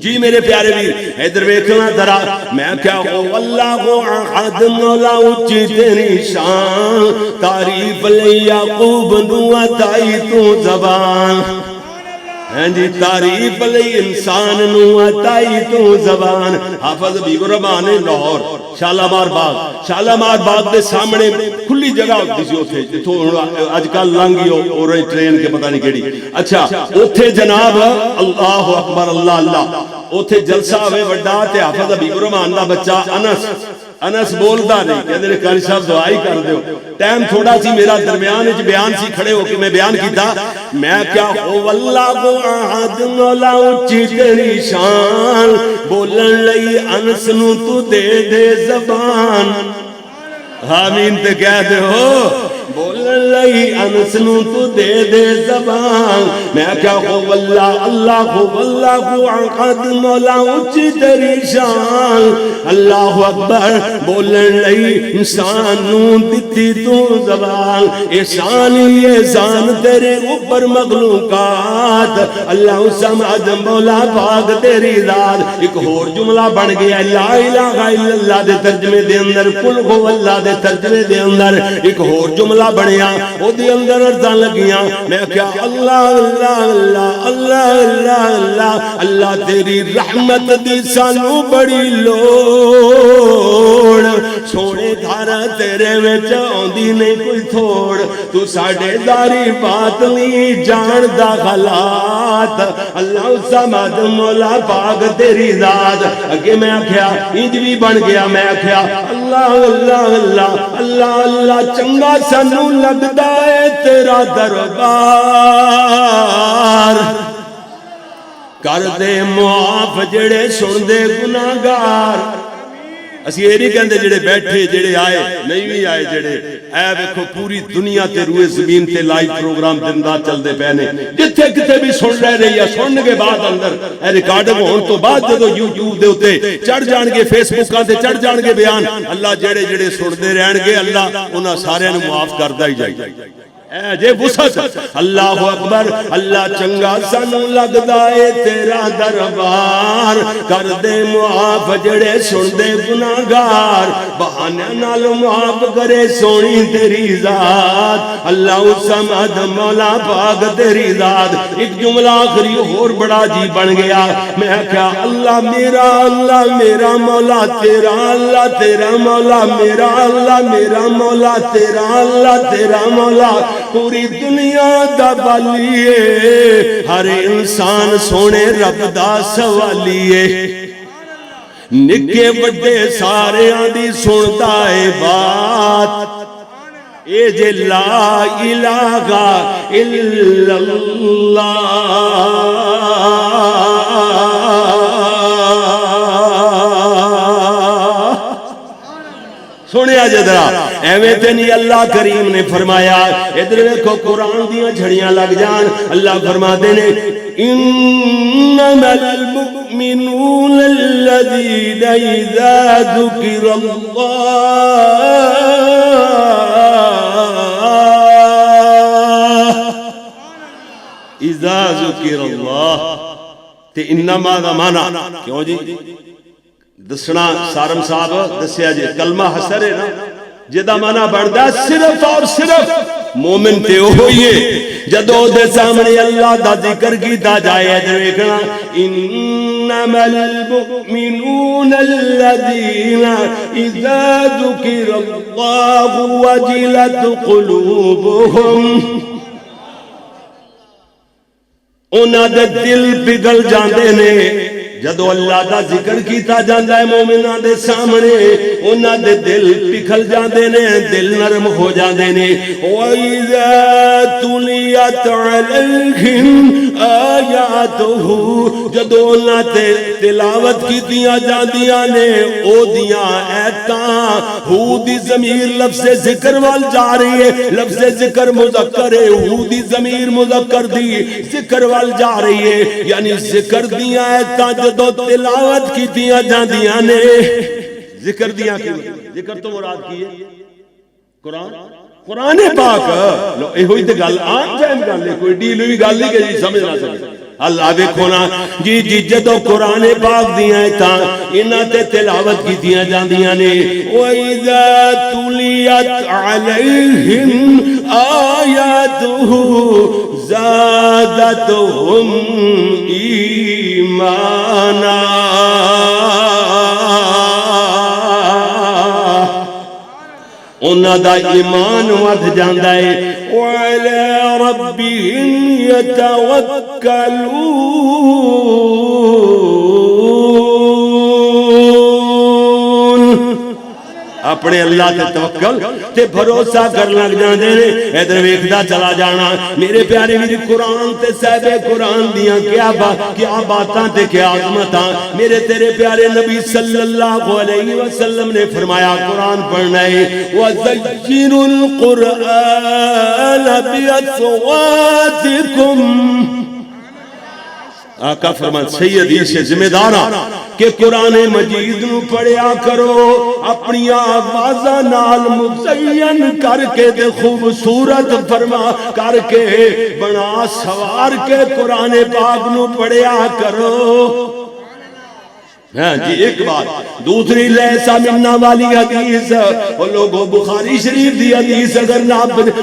جی میرے پیارے ویر ادھر ویکھنا ذرا, میں کیا ہو اللہ احد مولا اونچی تیری شان, تعریف لئی یعقوب نو عطائی تو زبان. ہیں جی تعریف لئی انسان نو عطائی تو زبان. حافظ حبیب الرحمان لاہور شالامار باغ, شالامار باغ دے سامنے کھلی جگہ ہوتی سی اوتھے, جتھوں اج کل لنگی اور ٹرین کے پتہ نہیں کیڑی. اچھا اوتھے جناب اللہ اکبر اللہ اللہ, اوتھے جلسہ ہوئے وڈا تے حافظ حبیب الرحمان دا بچہ انس بولدا نہیں, کہندے نے قاری صاحب دعائی کر دیو. ٹائم تھوڑا سی میرا درمیان وچ بیان سی, کھڑے ہو کے میں بیان کیتا, میں کیا ہو واللہ احد مولا اونچی تیری شان, بولن لئی انس نو تو دے دے زبان. آمین تے کہہ دے ہو, بولن لئی انس نو تو دے دے زبان. میں کیا ہو واللہ اللہ ہو واللہ احد مولا اونچی تیری شان, اللہ اکبر بولن لئی انسان نو دتی تو زبان. احسان ہی احسان تیرے اوپر مخلوقات, اللہ الصمد مولا پاک تیری ذات. ایک اور جملہ بن گیا لا الہ الا اللہ دے ترجمے دے اندر, قل هو اللہ دے ترجمے دے اندر ایک اور جملہ بنیا, او دے اندر ارزاں لگیاں. میں کیا اللہ اللہ اللہ اللہ اللہ اللہ اللہ تیری رحمت دی سانو بڑی لوڑ, سونے دھارا تیرے وچ آندی نہیں کوئی تھوڑ, تو ساڈے داری بات نہیں جان دا غلات. اللہ الصمد مولا پاک تیری ذات. اگے میں آکھیا انج بھی بن گیا, میں آکھیا اللہ اللہ اللہ اللہ اللہ چنگا سانو لگدا ہے تیرا دربار, کر دے معاف جڑے سن دے گناہگار. اسی یہ نہیں کہندے جڑے بیٹھے جڑے آئے نہیں بھی آئے جڑے, اے ویکھو پوری دنیا تے روئے زمین تے لائیو پروگرام دن رات چل دے پہنے, جتھے کتے بھی سن رہے رہی ہے, سننے کے بعد اندر اے ریکارڈنگ ہون تو بعد جدو یوٹیوب دے ہوتے چڑھ جان گے, فیس بک تے چڑھ جان گے بیان, اللہ جڑے جڑے سن دے رہن گے اللہ انہاں سارے نو معاف کردہ ہی جائے. اے جے وسعت اللہ اکبر اللہ چنگا سانو لگدا اے تیرا دربار, کر دے معاف جڑے سن دے گناہگار, بہانے نال معاف کرے سونی تیری ذات. اللہ الصمد مولا پاک تیری ذات. ایک جملہ آخری اور بڑا جی بن گیا, میں کہا اللہ میرا مولا تیرا, اللہ تیرا مولا میرا, اللہ میرا مولا تیرا, اللہ تیرا مولا پوری دنیا دا بالیے, ہر انسان سونے رب دا سوالیے. نکے بڑے سارے آدھی سنتا ہے بات, اے جے لا الہ الا اللہ سونے آجے درہ ایویں تے نہیں. اللہ کریم نے فرمایا, ادھر ویکھو قرآن دیاں جھڑیاں لگ جان, اللہ فرما دینے انما المؤمنون الذین اذا ذکر اللہ اذا ذکر اللہ. تے انما دا معنی کیوں جی دسنا سارم صاحب دسیا جی, کلمہ حسر ہے نا, جدا معنی بڑھدا صرف اور صرف مومن تے ہوئی ہے جدو دے سامنے اللہ دا ذکر کیتا جائے ادھر ویکھنا انما المؤمنون الذين اذا ذکر اللہ وجلت قلوبهم انہاں دے دل پگھل جاندے نے جدو اللہ دا ذکر کیتا جاندہ ہے مومنہ دے سامنے انہاں دے دل پکھل جاندے نے دل نرم ہو جاندے نے وَإِذَا تُلِيَتْ عَلَيْهِمْ آیَاتُهُ جدو انہاں تے تلاوت کیتیاں جاندیاں نے او دیاں ایتاں ہو دی ضمیر لفظ ذکر وال جا رہی ہے لفظ ذکر مذکر ہے ہو دی ضمیر مذکر دی ذکر وال جا رہی ہے یعنی ذکر دیاں ایتاں جدو تلاوت کی دیا جاندیاں نے ذکر دیا کی ذکر تو مراد کی ہے قرآن پاک لو اے ہوئی تے گل آن جائیں گل ہے کوئی ڈیل ہوئی گل نہیں کہ جی سمجھ نہ سکے اللہ دیکھو نا جی جدو قرآن پاک دیا ہے تا انہاں تے تلاوت کی دیا جاندیاں نے وَإِذَا تُلِيَتْ عَلَيْهِمْ آيَاتُهُ زَادَتْهُمْ ایمانا انہاں دا ایمان ود جاندا ہے وعلی ربہم یتوکلون اپنے اللہ تے توکل تے بھروسہ کر لگ جاندے نے ادھر ویکھدا چلا جانا میرے پیارے میری قرآن تے صاحب قرآن دیاں کیا باتاں تے کیا عظمتاں میرے تیرے پیارے نبی صلی اللہ علیہ وسلم نے فرمایا قرآن پڑھنا ہے وَزَيِّنُوا الْقُرْآنَ بِأَصْوَاتِكُمْ آقا فرمان سیدی سے ذمہ دارا کہ قرآن مجید نو پڑھیا کرو اپنی آوازہ نال مزین کر کے دے خوبصورت فرما کر کے بنا سوار کے قرآن پاک نو پڑھیا کرو ہاں جی ایک بات دوسری لیسا مننا والی حدیث وہ لوگوں بخاری شریف دی حدیث اگر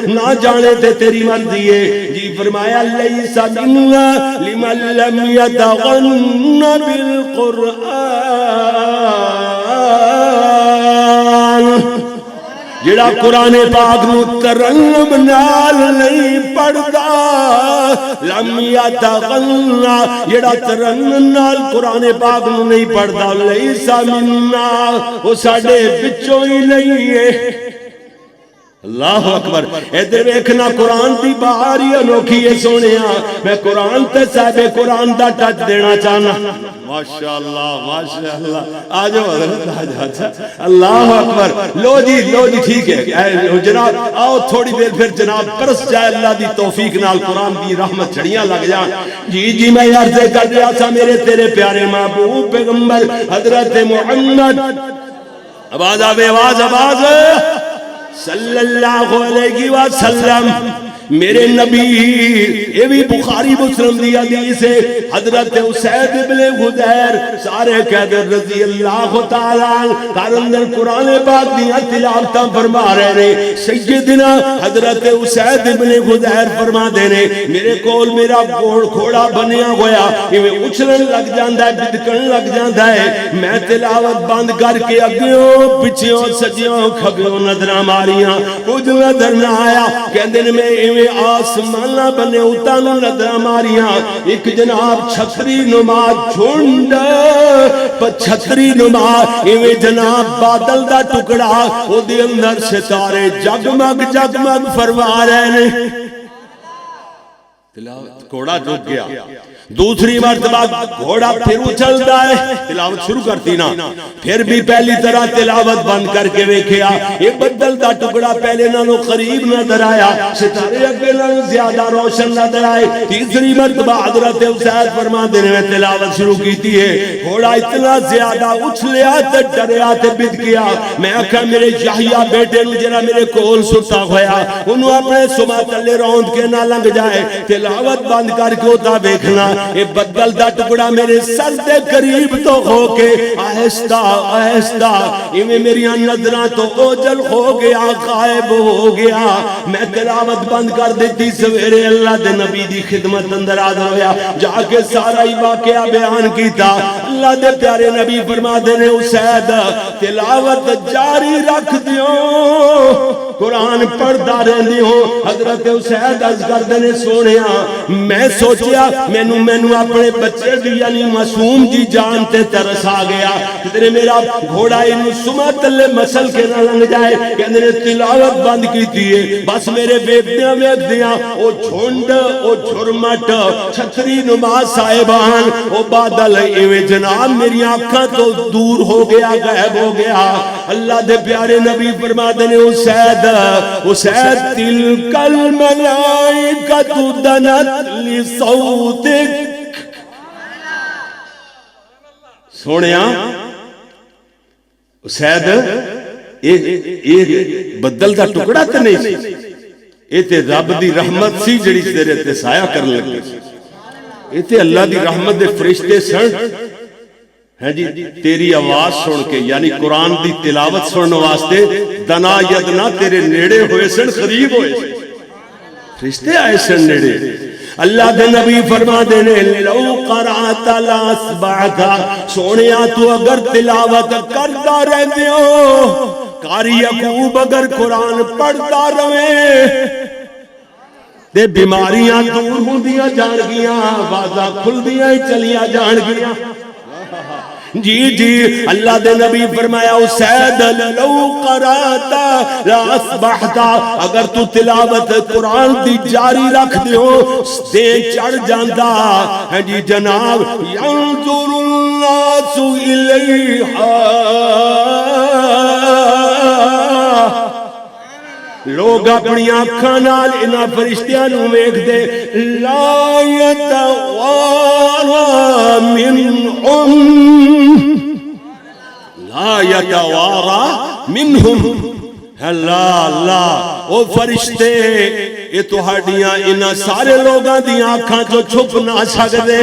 نہ جانے تھے تیری مرضی ہے جی فرمایا لیسا مننا لمن لم یتغن بالقرآن جڑا قرآن پاک نو ترنم نال نہیں پڑھدا لم یتغنا جڑا ترنم نال قرآن پاک نو نہیں پڑھدا لیسا مننا وہ ساڈے وچوں ہی نہیں ہے اللہ اکبر ادھر ویکھنا قرآن دی بہاری انوکھی ہے سونیا میں قرآن تے صاحب قرآن دا ٹچ دینا چاہنا ماشاءاللہ آجو حضرت آجا اللہ اکبر لو جی ٹھیک ہے جناب آؤ تھوڑی دیر پھر جناب پرس جائے اللہ دی توفیق نال قرآن دی رحمت چڑیاں لگ جائیں جی میں عرضے کر دیا تھا میرے تیرے پیارے محبوب پیغمبر حضرت محمد آواز صلی اللہ علیہ وسلم میرے نبی یہ بھی بخاری مسلم دی حدیث ہے حضرت اسید ابن حضیر سارے قیدر رضی اللہ تعالیٰ کارندر قرآن پاک دیا تلاوتاں فرما رہے ہیں سیدنا حضرت اسید ابن حضیر فرما دے رہے میرے کول میرا کھوڑا بنیا ہویا یہ اچھلن لگ جاندہ ہے بدکن لگ جاندہ ہے میں تلاوت بند کر کے اگیوں پچھیوں سجیوں کھگیوں نظرہ ماریاں کچھ نظر نہ آیا کہندے نے میں آسمانہ بنے اتانوں نظر ماریاں ایک جناب چھتری نما جھنڈ چھتری نما ایویں جناب بادل دا ٹکڑا او دے اندر ستارے جگمگ فرما رہے نے تلاوت گھوڑا رک گیا دوسری مرتبہ گھوڑا پھر اچھلتا ہے تلاوت شروع کرتی نا پھر بھی پہلی طرح تلاوت بند کر کے ویکھیا یہ بدل دا ٹکڑا پہلے نالوں قریب نظر آیا ستارے اگے نالوں زیادہ روشن نظر آئے تیسری مرتبہ حضرت حسین فرما دینے میں تلاوت شروع کیتی ہے گھوڑا اتنا زیادہ اچھلیا تے ڈریا تے بد گیا میں آکھا میرے یحییٰ بیٹے نو جرا میرے کول ستا ہویا انہوں اپنے سما تلے روند کے نہ لنگ جائے تلاوت بند کر کے ہوتا ویکھنا اے بدل دا ٹکڑا میرے سر دے قریب تو ہو کے آہستہ آہستہ ایویں میری نظراں تو اوجل ہو گیا، غائب ہو گیا۔ میں تلاوت بند کر دیتی، سویرے اللہ دے نبی دی خدمت اندر حاضر ہویا، جا کے سارا ہی واقعہ بیان کیتا۔ اللہ دے پیارے نبی فرما دے نے اسید تلاوت جاری رکھ دیو، قرآن پڑھدا رہندی ہو۔ حضرت اسید عرض کردے نے سونیا میں سوچیا مینوں اپنے بچے دی یعنی معصوم دی جان تے ترس آ گیا، کدھر میرا گھوڑا اینو سما تلے مسل کے نہ لنگ جائے۔ کہندے نے تلاوت بند کیتی ہے، بس میرے ویکھدیاں ویکھدیاں او جھنڈ او جھرمٹ چھتری نما صاحبان او بادل ایویں جناب میری آنکھاں تو دور ہو گیا، غائب ہو گیا۔ اللہ دے پیارے نبی فرما دے نے اسید تلک الملائکۃ دنت لصوتک، سونیا اسید یہ بدل دا ٹکڑا تے نہیں سی، یہ تے رب دی رحمت سی جڑی تیرے تے سایہ کرن لگی سی، یہ تے اللہ دی رحمت دے فرشتے سن ہیں جی تیری آواز سن کے، یعنی قرآن دی تلاوت سننے واسطے دنا یدنا تیرے نیڑے ہوئے سن، قریب ہوئے سن، فرشتے آئے سن نیڑے۔ اللہ دے نبی فرما دینے لو قرآت لاسبعت، سونیا تو اگر تلاوت کرتا رہتے ہو، قاری یعقوب اگر قرآن پڑھتا رہے تے بیماریاں دور ہوندیاں جان گیاں، آوازاں کھلدیاں چلیاں جان گیاں۔ جی جی اللہ دے نبی فرمایا اسید لو قرات لاسبحت، اگر تو تلاوت قرآن دی جاری رکھ دیو دے چڑھ جاندا ہے جی جناب۔ ینظر الناس الیہا، لوگ اپنی آنکھاں نال انہاں فرشتیاں نوں ویکھ دے، لا یتوارا منہم، لا یتوارا منہم، اللہ اللہ او فرشتے یہ تہاڈیاں انہاں سارے لوگاں دی آنکھاں تو چھپ نہ سکدے،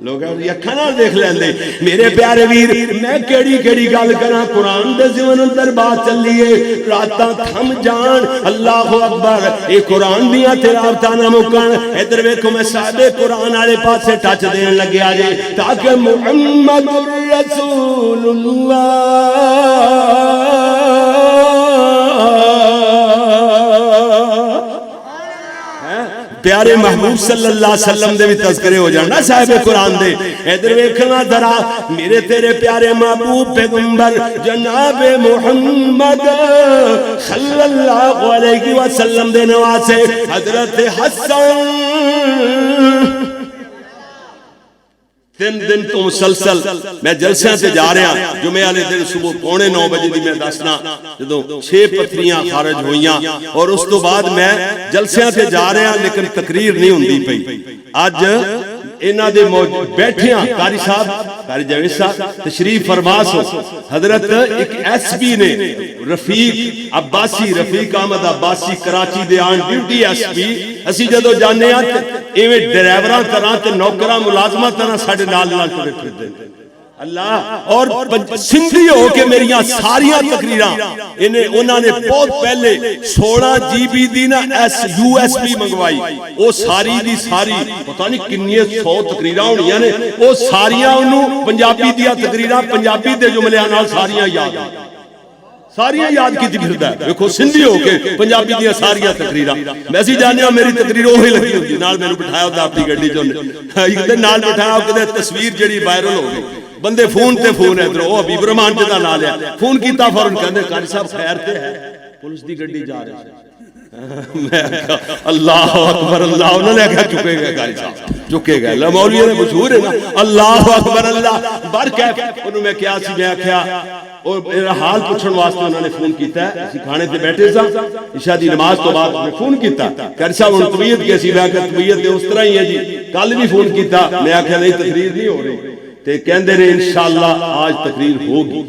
لوگ اکھاں نال دیکھ لیندے۔ میرے پیارے ویر میں کیڑی کیڑی گل کراں، قرآن دے ذمن اندر بات چلی ہے، راتاں تھم جان، اللہ اکبر، اے قرآن دیاں تلاوتاں نہ مکن۔ ادھر ویکھو میں صاحب قرآن والے پاسے ٹچ دین لگیا جے، تاکہ محمد رسول اللہ پیارے محبوب صلی اللہ علیہ وسلم دے بھی تذکرے ہو جانا صاحب قرآن دے۔ ادھر ویکھنا ذرا میرے تیرے پیارے محبوب پیغمبر جناب محمد صلی اللہ علیہ وسلم دے نواسے حضرت حسن 3 دن تو مسلسل میں جلسیاں سے جا رہا، جمعے والے دن صبح 8:45 بجے دی میں دسنا جدوں 6 پتھریاں خارج ہوئیاں، اور اس تو بعد میں جلسیاں سے جا رہا لیکن تقریر نہیں ہوندی پئی۔ اج انہاں دے بیٹھیاں قاری صاحب قاری جاوید صاحب تشریف فرما سو، حضرت ایک ایس پی نے رفیق عباسی، رفیق احمد عباسی کراچی دے آن ڈیوٹی ایس پی، اسی جدو جانے ہاں ایویں ڈرائیوراں طرح تے نوکراں ملازماں طرح ساڈے نال نال ٹرے پھردے اللہ، اور سندھی ہو کے میریاں ساریاں تقریراں انہاں نے بہت پہلے 16 GB دی نا USB منگوائی، وہ ساری دی ساری پتہ نہیں کنی 100 تقریراں ہونیاں نے، وہ ساریاں انہوں پنجابی دیا تقریراں پنجابی دے جملیاں نال ساریاں یاد ساریاں یاد کی پھردا ہے۔ دیکھو سندھی ہو کے پنجابی دیا ساریاں تقریراں میں سی جانیا میری تقریر وہی لگی ہوندی، نال مینوں بٹھایا ہوندا اپنی گڈی چ، ایک دن نال بٹھایا کدے تصویر جڑی وائرل ہو گئی، بندے فون تے فون ہے ادھر او حبیب الرحمان جدا نال ہے، فون کیتا فورن کہندے قاری صاحب خیر تے ہے، پولیس دی گڈی جا رہی ہے۔ میں کہا اللہ اکبر اللہ، انہوں نے کہا چکے گئے قاری صاحب چکے گئے، مولوی نے مشہور ہے نا اللہ اکبر اللہ بار کیف، انہوں میں کیا سی میں کیا، اور میرا حال پوچھن واسطے انہوں نے فون کیتا ہے، اسی کھانے تے بیٹھے سا عشاء دی نماز تو بعد میں فون کیتا، قاری صاحب ان طبیعت کیسی، میں کہا طبیعت اس طرح ہی ہے جی، کل بھی فون کیتا، میں کہا نہیں تقریر نہیں ہو رہی، تے کہندے نے انشاءاللہ آج تقریر ہوگی،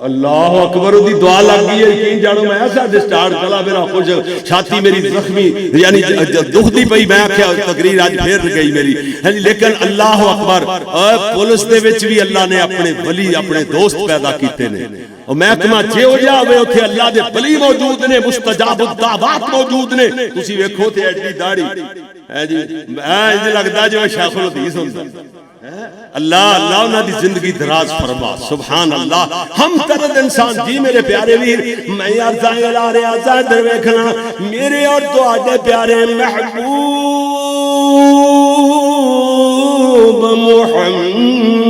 اللہ اکبر دی دعا لگ گئی ہے یقین جانو میں ایسا ڈسٹارٹ کلا میرا خوش چھاتی میری زخمی یعنی دکھ دی پئی میں آکھیا تقریر آج پھر گئی میری لیکن اللہ اکبر پولیس دے وچ بھی اللہ نے اپنے ولی اپنے دوست پیدا کیتے نے اور محکمہ جے ہو جاوے اوتھے اللہ دے ولی موجود نے مستجاب الدعوات موجود نے تسی ویکھو تے ایڈی داڑھی ہے جی انج لگدا جو شیخ الحدیث ہوندا اللہ اللہ انہاں دی زندگی دراز فرما سبحان اللہ ہم طرد انسان جی میرے پیارے ویر میں عرضائیں لا رہا تھا در ویکھنا میرے اور تو آجے پیارے محبوب محمد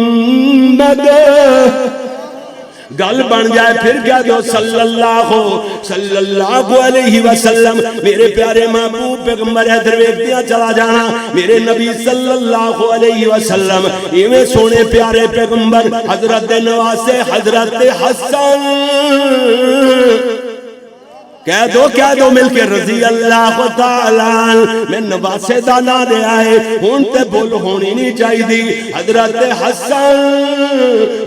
گل بن جائے پھر کیا دو صلی اللہ علیہ وسلم میرے پیارے محبوب پیغمبر حیدر ویکھدیاں چلا جانا میرے نبی صلی اللہ علیہ وسلم ایویں سونے پیارے پیغمبر حضرت نواسے حضرت حسن کہہ دو مل کے رضی اللہ تعالیٰ میں نواسے دا نہ دے آئے ہون تے بول ہونی نہیں چاہی دی حضرت حسن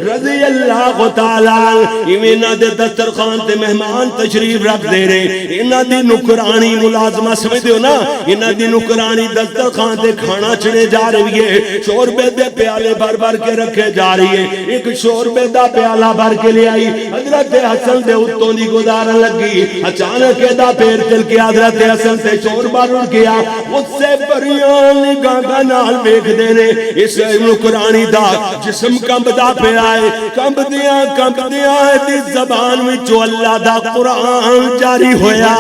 رضی اللہ تعالیٰ ایمینہ دے دسترخوان تے مہمان تشریف رکھ دے رہے انہ دی نکرانی ملازمہ سمجھ دیو نا انہ دی نکرانی دسترخوان تے کھانا چنے جا رہی ہے شوربے دے پیالے بھر بھر کے رکھے جا رہی ہے ایک شوربے دا پیالہ بھر کے لے آئی حضرت حسن دے اتوں دی گزارن لگی اچانک دا پیر چل کے حضرت حسن سے شوربہ رڑ گیا اس سے بریان نگاہ نال ویکھ دینے اس نکرانی دا جسم کمب دا پہ آئے کمب دیا دی زبان میں جو اللہ دا قرآن جاری ہویا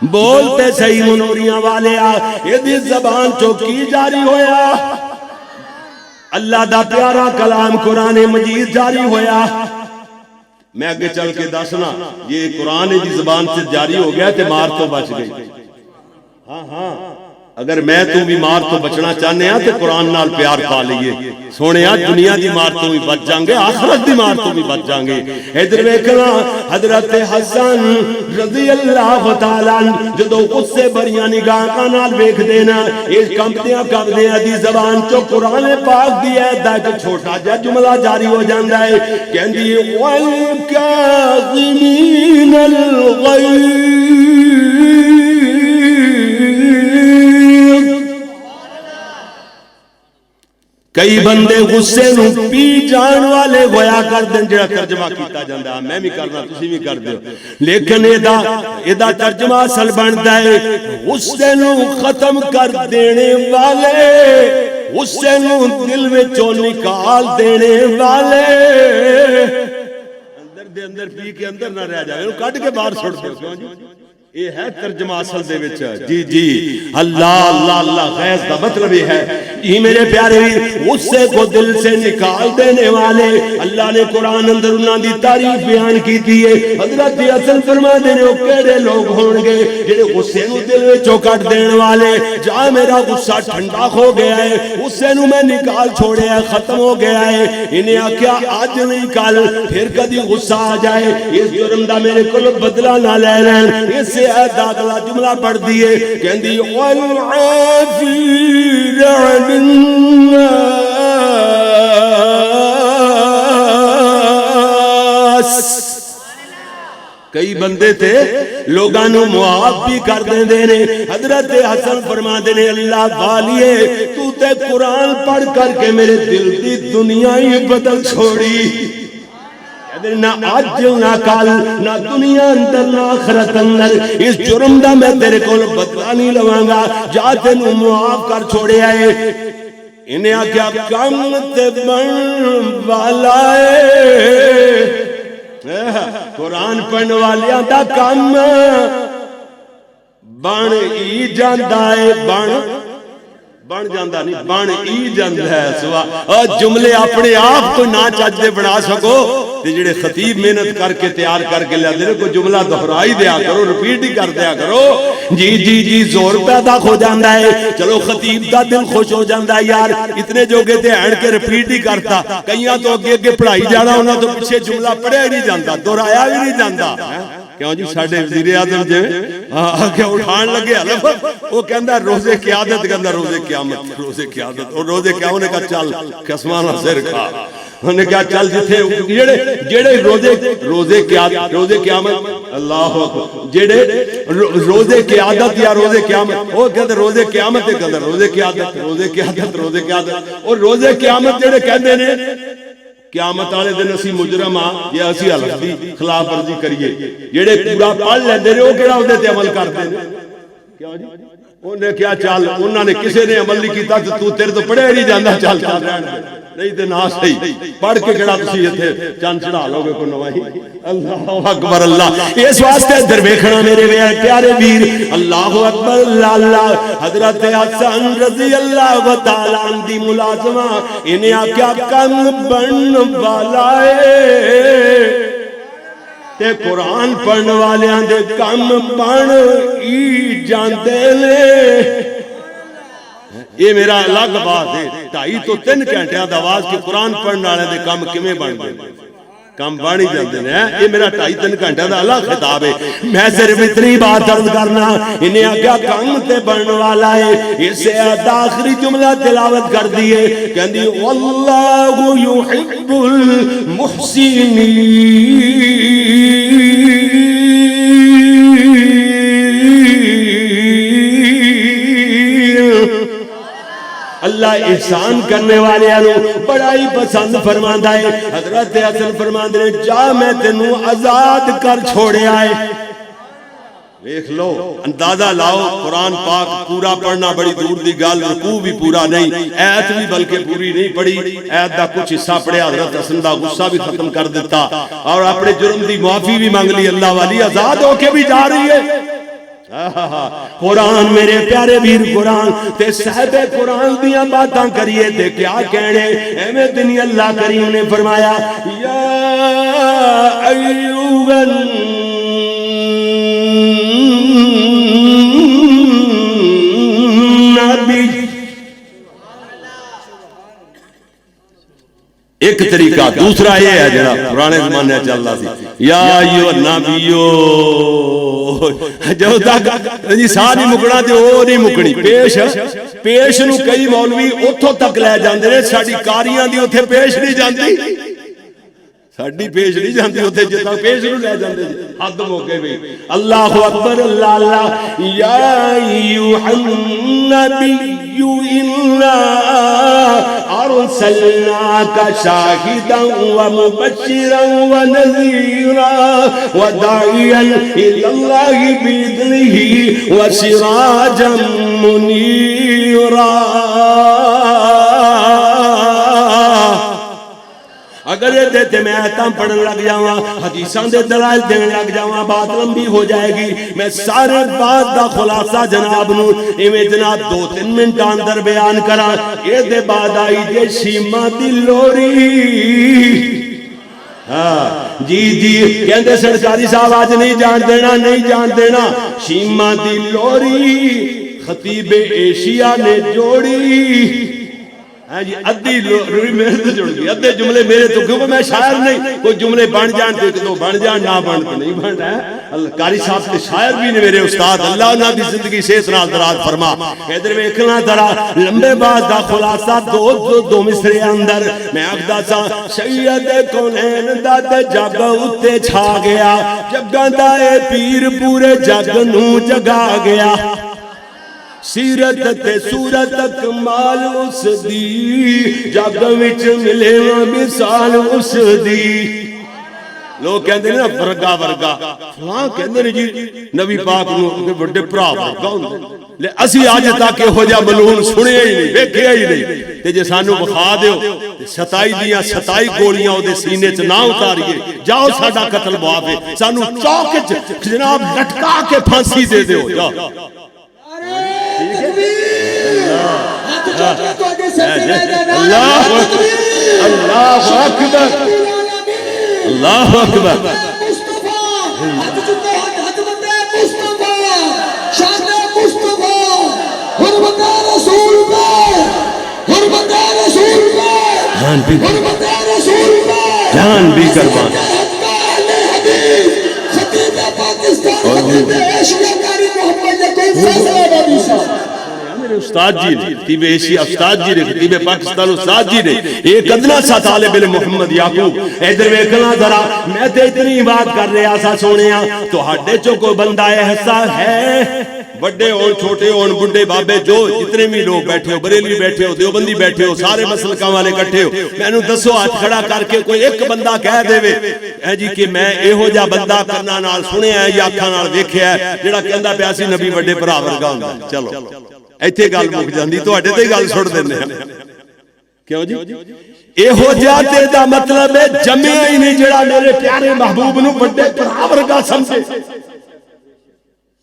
بولتے صحیح منوریاں والے یہ دی زبان چوکی جاری ہویا اللہ دا پیارا کلام قرآن مجید جاری ہویا میں آگے چل کے دسنا یہ قرآن دی زبان سے جاری ہو گیا تے مار تو بچ گئی ہاں اگر میں تو بھی مار تو بچنا چاہنے ہیں تو قرآن نال پیار پا لئیے سونے دنیا دی مار تو بھی بچ جائیں گے آخرت دی مار تو بھی بچ جائیں گے ادھر ویکھنا حضرت حسن رضی اللہ تعالیٰ جدو اس سے بریاں نگاہ کا نال ویکھ دینا اس کمپتیاں دی زبان چو قرآن پاک دی ہے دا ایک چھوٹا جا جملہ جاری ہو جاندہ ہے کہندی وَالْكَاظِمِينَ الْغَيْظَ کئی بندے غصے نو پی جان والے گویا کر دیں جڑا ترجمہ کیتا جاندہ ہے میں بھی کرنا تسی بھی کر دیو لیکن ایدہ ترجمہ اصل بنتا ہے غصے نو ختم کر دینے والے غصے نو دل میں چو نکال دینے والے اندر پی کے اندر نہ رہ جائے کٹ کے باہر چھوڑ دو یہ ہے ترجمہ اصل دے وچ جی اللہ اللہ اللہ غیظ دا مطلب یہ ہے یہ میرے پیارے غصے کو دل سے نکال دینے والے اللہ نے قرآن اندر انہاں دی تعریف بیان کی تھی حضرت حسن فرما دینے وہ کیڑے لوگ ہون گے جنہیں غصے نو دل میں چوکٹ دینے والے جا میرا غصہ ٹھنڈا ہو گیا ہے غصے نو میں نکال چھوڑے ہے ختم ہو گیا ہے انہیں آکیا آج نہیں کل پھر کدی غصہ آ جائے اس جرم دا میرے کل بدلہ نہ لے رہن اس سے داخلہ جملہ پڑھ دیئے کہندی وَالْعَافِينَ عَنِ النَّاسِ کئی بندے تھے لوگانوں معاف بھی کر دیں دینے حضرت حسن فرما دینے اللہ والیے تو تے قرآن پڑھ کر کے میرے دل دی دنیا ہی بدل چھوڑی نہ آج نہ کال نہ دنیا اندر نہ آخرت اندر اس جرم دا میں تیرے کو بدلا نہیں لوانگا جا تینوں معاف کر چھوڑے آئے انہیں آکیا کم تے بن والا ہے قرآن پڑھنے والیاں دا کم بن ای جاندہ ہے بن جاندہ نہیں بن ای جاندہ ہے سوا جملے اپنے آپ کو نہ چاہتے بنا سکو تے جڑے خطیب محنت کر کے تیار کر کے لیا دینے کو جملہ دہرائی دیا کرو رپیٹ ہی کر دیا کرو جی زور پیدا ہو جاندہ ہے چلو خطیب دا دل خوش ہو جاندہ ہے یار اتنے جو گے تھے اینڈ کے رپیٹ ہی کرتا کئیاں تو اگے پڑھائی جانا ہونا تو پیچھے جملہ پڑھے ہی نہیں جاندہ دہرایا بھی نہیں جاندہ کیوں جی ساڑھے وزیر اعظم جو آگے اٹھان لگے علف وہ کہندہ روزے قیادت کہندہ روزے قیامت اور روزے قیامت نے کہا چل قسمانہ سر کھا انہوں نے کہا چل جتھے جڑے روزے قیامت اللہ اکبر جڑے روزے قیادت یا روزے قیامت وہ کہتے روزے قیامت تے کہتے روزے قیادت اور روزے قیامت جڑے کہندے نے قیامت والے دن اسی مجرم ہاں یا اسی حلف دی خلاف ورزی کریے جڑے پورا پڑھ لیندے نے او کیڑا اودے تے عمل کردے نے کیا جی انہیں کیا چل انہوں نے کسی نے عمل نہیں کیتا تو تیرے تو پڑھے نہیں جاندہ چل رہن نہیں تے نہ صحیح پڑھ کے کڑا تسی ایتھے چند چڑھا لو گے کوئی نواہی اللہ اکبر اللہ اس واسطے در ویکھنا میرے پیارے ویر اللہ اکبر اللہ حضرت حسن رضی اللہ تعالیٰ عنہ دی ملازمہ انہیں آکیا کم بن والا ہے تے قرآن پڑھن والے دے کم پڑھ ای جاندے لے یہ میرا الگ بات ہے 2.5 تو 3 گھنٹے آواز کہ قرآن پڑھنے والے دے کم کمیں بن گئے کم بانی جاندے ہیں یہ میرا 2.5-3 گھنٹے دا الگ خطاب ہے میں صرف اتنی بات عرض کرنا انہیں آگیا کم تے بڑھن والا ہے اسے آخری جملہ تلاوت کر دیئے کہندی واللہ یحب المحسنین اللہ احسان کرنے والے انہوں بڑا ہی پسند فرماندہ ہے حضرت حسن فرماندے نے جا میں تینوں آزاد کر چھوڑے آئے دیکھ لو اندازہ لاؤ قرآن پاک پورا پڑھنا بڑی دور دی گال رکوع بھی پورا نہیں ایت بھی بلکہ پوری نہیں پڑھی ایت دا کچھ حصہ پڑھے حضرت حسن دا غصہ بھی ختم کر دیتا اور اپنے جرم دی معافی بھی مانگ لی اللہ والی آزاد ہو کے بھی جا رہی ہے قرآن میرے پیارے ویر قرآن تے صاحب قرآن دیاں باتاں کریے تے کیا کہنے احمد دنی اللہ کریم نے فرمایا یا ایوہ النبی ایک طریقہ دوسرا یہ ہے جڑا پرانے زمانے چل رہا سی یا ایوہ النبیو جو تک جی ساری مکڑا تے وہ نہیں مکڑی پیش نو کئی مولوی اتھوں تک لے جاندے نے ساڈی کاریاں دی اوتھے پیش نہیں جاندی ساڈی پیش نہیں جاندی اوتھے جتنا پیش نو لے جاندے حد موقع پہ اللہ اکبر اللہ اللہ یا ایھا النبی انا ارسلناک شاہدا ومبشرا ونذیرا وداعیا الی اللہ باذنہ وسراجا منیرا اگر یہ دیتے میں آیتاں پڑھن لگ جاواں حدیثاں دے دلائل دینے لگ جاواں بات لمبی ہو جائے گی میں سارے بات دا خلاصہ جناب نو ایویں جناب 2-3 منٹ اندر بیان کراں اے دے بعد آئی جے شیما دی لوری جی کہندے سرکاری صاحب آج نہیں جان دینا شیما دی لوری خطیب ایشیا نے جوڑی جی ادھی روئی میرے تو جڑ گئی ادھے جملے میرے تو کیونکہ میں شاعر نہیں کوئی جملے بن جان تو بن جان نہ بن تو نہیں بن رہا ہے قاری صاحب کے شاعر بھی نے میرے استاد اللہ انہاں دی زندگی صحت نال دراز فرما ادھر ویکھنا ذرا لمبے بعد دا خلاصہ دو مصرے اندر میں آکھدا سا سید کونین دا تے جگ اُتے چھا گیا جگاں دا اے پیر پورے جگ نو جگا گیا سیرت تے صورت کمال اس دی جگ وچ ملے مثال اس دی لوگ کہندے نے ورگا فلاں کہندے نے جی نبی پاک نو بڑے بھرا ورگا ہوندے لے اسی اج تک ہو جا ملون سنیا ہی نہیں ویکھیا ہی نہیں تے جے سانو بخا دیو 27 گولیاں او دے سینے چ نہ اتاریے جاؤ ساڈا قتل معاف ہے سانو چوک وچ جناب لٹکا کے پھانسی دے دیو جا اللہ اکبر اللہ اکبر جان بھی قربان میرے استاد جی نے، خطیب ایشیا استاد جی نے، خطیب پاکستان استاد جی نے، ایک ادنا سا طالب علم محمد یعقوب ادھر ویکھنا ذرا، میں تے اتنی بات کر رہا سا سونیا تو ہڈے چو کوئی بندہ ایسا ہے، بڑے ہون چھوٹے ہون بڈھے بابے جو جتنے بھی لوگ بیٹھے ہو، بریلوی بیٹھے ہو، دیوبندی بیٹھے ہو، سارے مسلکاں والے کٹھے ہو، میں نو دسو ہاتھ کھڑا کر کے کوئی ایک بندہ کہہ دے اے جی کہ میں ایہو جا بندہ کرنا نال سنیا ہے یا اکھاں نال ویکھیا ہے جڑا کہندا پیا سی نبی بڑے بھرا ورگا ہوندا ہے۔ چلو ایتھے گل مک جاندی، تواڈے تے گل چھوڑ دیندے ہاں، کیوں جی؟ ایہو جا تے دا مطلب ہے جمعیا ہی نہیں جڑا میرے پیارے محبوب نو بڑے بھرا ورگا سمجھے۔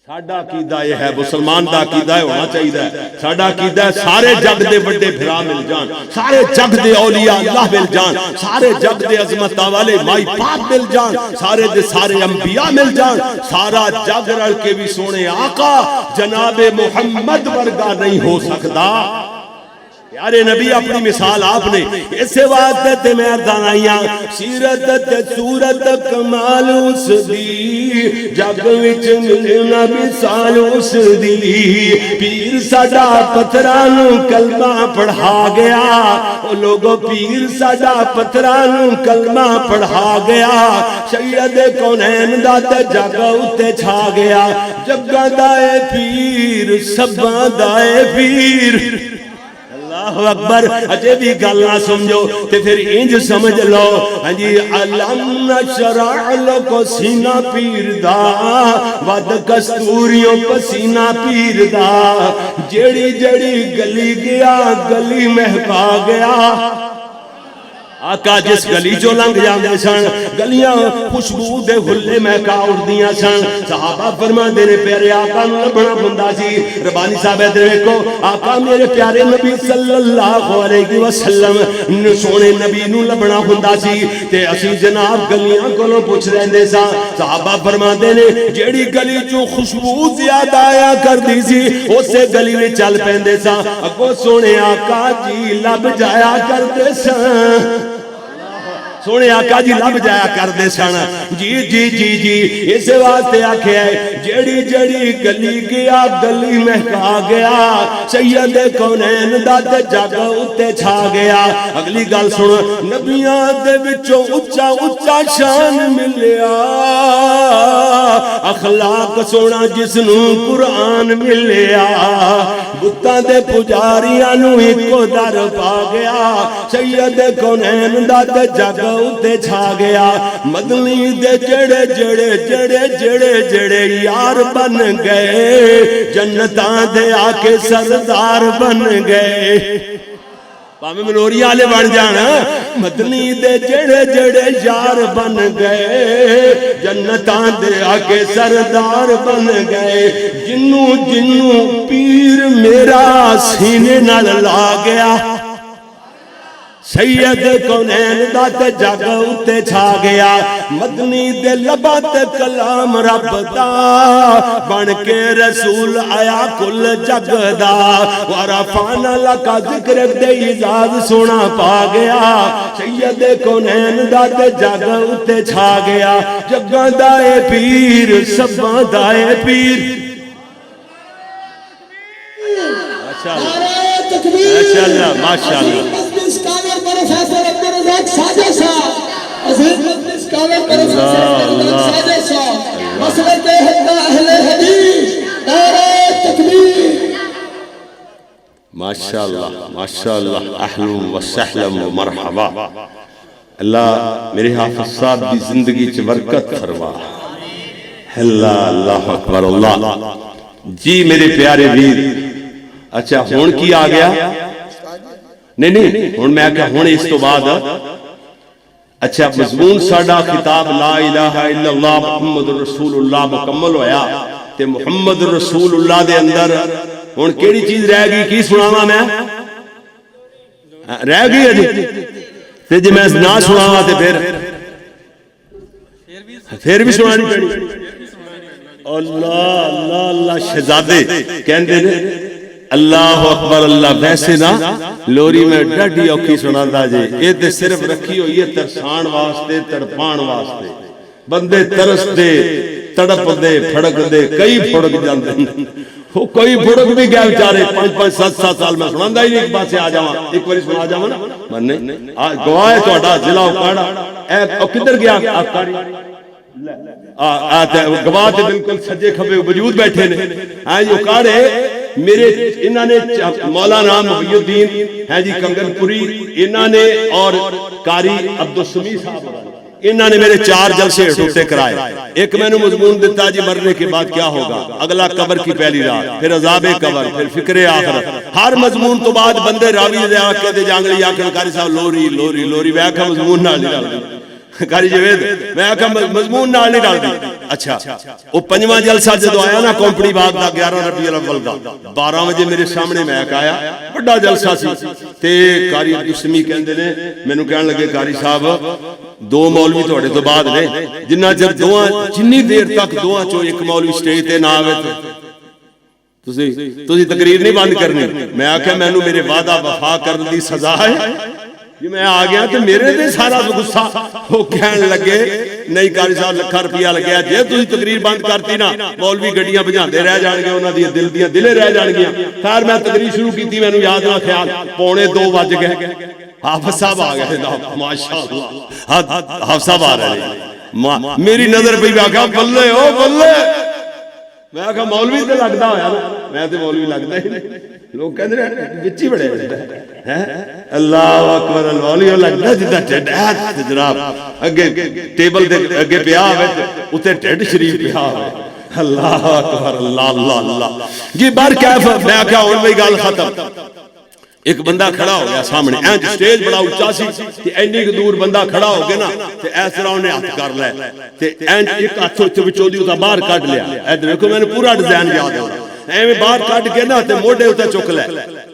ساڈا عقیدہ یہ ہے، مسلمان دا عقیدہ ہونا چاہیے، ساڈا عقیدہ ہے سارے جگ دے بڑے بھرا مل جان، سارے جگ دے اولیاء اللہ مل جان، سارے جگ دے عظمتاں والے مائی باپ مل جان، سارے دے سارے انبیاء مل جان، سارا جگ رل کے بھی سونے آقا جناب محمد ورگا نہیں ہو سکتا۔ پیارے نبی اپنی مثال آپ نے اسے واسطے تے میں دانائیاں سیرت تے صورت کمال اس دی، جگ وچ ملنا مثال اس دی، پیر ساڈا پتھراں کلمہ پڑھا گیا، او لوگو پیر ساڈا پتھراں کلمہ پڑھا گیا، سید کونین دا تے جگ اتے چھا گیا، جگاں دا اے پیر سباں دا اے پیر۔ اللہ اکبر، اجے بھی گل نہ سمجھو تے پھر انج سمجھ لو، ہاں جی علم نشرح لکو سینہ پیر دا، ود کستوریوں پسینہ پیر دا، جڑی جڑی گلی گیا گلی مہکا گیا۔ آقا جس گلی جو لنگ جاندے سن گلیاں خوشبو دے غلے مہکا اٹھدیاں سن، صحابہ فرماندے نے پیارے آقا نو لبھنا ہوندا سی۔ ربانی صاحب ادھر ویکھو، آقا میرے پیارے نبی صلی اللہ علیہ وسلم سونے نبی نو لبھنا ہوندا سی تے اسی جناب گلیاں کولوں پوچھ لیندے سا۔ صحابہ فرماندے نے جیڑی گلی چوں خوشبو زیادہ آیا کردی سی اسے گلی وچ چل پیندے سا، اگوں سونے آقا جی لب جایا کردے سن، سونے آقا جی لب جایا کر دے سن، جی جی جی جی اس واسطے آکھیا ہے جڑی جڑی گلی گیا گلی مہکا گیا، سید کونین دا تے جگ اتے چھا گیا۔ اگلی گل سن، نبیاں دے وچوں اچا اچا شان ملیا، اخلاق سونا جس نو قرآن ملیا، بتاں دے پجاریاں نو ایکو در پا گیا، سید کونین دا تے جگ اتے چھا گیا۔ مدنی دے جڑے جڑے جڑے جڑے جڑے یار بن گئے، جنتاں دے آکے سردار بن گئے، پاویں ملوری والے بن جانا، مدنی دے جڑے جڑے یار بن گئے، جنتاں دے آکے سردار بن گئے، جنوں جنوں پیر میرا سینے نال لا گیا، سید کونین دا تے جگ اتے چھا گیا، مدنی دے لباں تے کلام رب دا بن کے رسول آیا کل جگ دا، ورفعنا لک ذکرک دے اعزاز سونا پا گیا، سید کونین دا تے جگ اتے چھا گیا، جگاں دا اے پیر سباں دا اے پیر۔ ماشاءاللہ ماشاءاللہ پروفیسر عبدالرزاق ساجد صاحب، عظیم مجلس کامل پروفیسر عبدالرزاق ساجد صاحب، مسلک اہل حدیث، نعرہ تکبیر۔ ماشاءاللہ ماشاءاللہ، اہلا و سہلا و مرحبا۔ اللہ میرے حافظ صاحب دی زندگی چ برکت فرما۔ اللہ اللہ اکبر اللہ۔ جی میرے پیارے ویر، اچھا ہون کی آ گیا؟ نہیں نہیں ہون میں کہا ہون اس تو بعد اچھا مضمون ساڈا خطاب لا الہ الا اللہ محمد رسول اللہ مکمل ہویا، تے محمد رسول اللہ دے اندر ہون کیڑی چیز رہ گئی؟ کی سناواں میں؟ رہ گئی ہے تے جے میں نہ سناواں تے پھر بھی سنانی پڑی۔ اللہ اللہ اللہ، شہزادے کہندے نے اللہ اکبر اللہ، ویسے نا لوری میں ڈاڈی اوکھی سناندا جے، اے تے صرف رکھی ہوئی ہے ترسان واسطے تڑپان واسطے، بندے ترس دے تڑپ دے پھڑک دے کئی پھڑک جاندے وہ کوئی بڑک بھی گیا بیچارے 5-5 سال میں سناندا ہی نہیں ایک بات سے آ جاواں ایک باری سنا جاواں نا مرنے گواہ ہے تہاڈا ضلع اوکاڑا اے کدھر گیا آکاری گواہ تے بالکل سجے کھبے وجود بیٹھے نے ہاں جی اوکاڑے میرے انہاں نے مولانا محی الدین ہیں جی کنگن پوری انہاں نے اور قاری عبدالسمیع صاحب انہاں نے میرے 4 جلسے ٹوٹے کرائے ایک میں نے مضمون دیتا جی مرنے کے بعد کیا ہوگا اگلا قبر کی پہلی رات پھر عذاب قبر پھر فکر آخرت ہر مضمون تو بعد بندے راوی دے آکے دے جانگلی آکے قاری صاحب لوری لوری لوری میں آکھا مضمون نال نہیں ڈال دی قاری جوید میں آکھا مضمون نال نہیں ڈال دی اچھا وہ 5واں جلسہ جدو آیا نا کمپنی باغ دا 11 ربیع الاول دا 12 بجے میرے سامنے میں آیا بڑا جلسہ سی تے قاری عبدالسمیع کہندے نے مینوں کہن لگے قاری صاحب 2 مولوی تھوڑے تو بعد نے جنہ چر دوواں جنی دیر تک دوواں چوں ایک مولوی سٹیج تے نہ آوے تسی تقریر نہیں بند کرنی میں آکھیا مینوں میرے وعدہ وفا کرن دی سزا ہے کہ میں آ گیا تو میرے تے سارا غصہ وہ کہن لگے نہیں قاری صاحب لکھاں روپیہ لگیا جے تسی تقریر بند کرتی نا مولوی گڈیاں بجاندے رہ جان گے انہاں دی دل دیاں دلے رہ جان گیاں خیر میں تقریر شروع کیتی مینوں یاد نہ خیال 1:45 بج گئے حافظ صاحب آ گئے ماشاءاللہ حافظ صاحب آ رہے ہیں میری نظر پہ میں کہا بلے او بلے میں کہا مولوی تے لگدا ہویا نا میں تے مولوی لگدا ہی نہیں لوگ کہندے نے وچ ہی بڑے ہیں اللہ اکبر مولوی لگدا جدا ٹھڈ ہے جناب اگے ٹیبل دے اگے پیا ہوے اوتے ٹھڈ شریف پیا ہوے اللہ اکبر اللہ اللہ اللہ جی بار کیف میں کہا ہن وہی گل ختم ایک بندہ کھڑا ہو گیا سامنے اینج سٹیج بڑا اونچا سی کہ اینی دور بندہ کھڑا ہو گیا نا تے اس طرح انہیں ہاتھ کر لے تے اینج ایک ہاتھ وچوں دی اوتا باہر کڈ لیا اے دیکھو میں نے پورا ڈیزائن یاد ہے ایویں باہر کڈ کے نا تے موڈے اوتے چک لے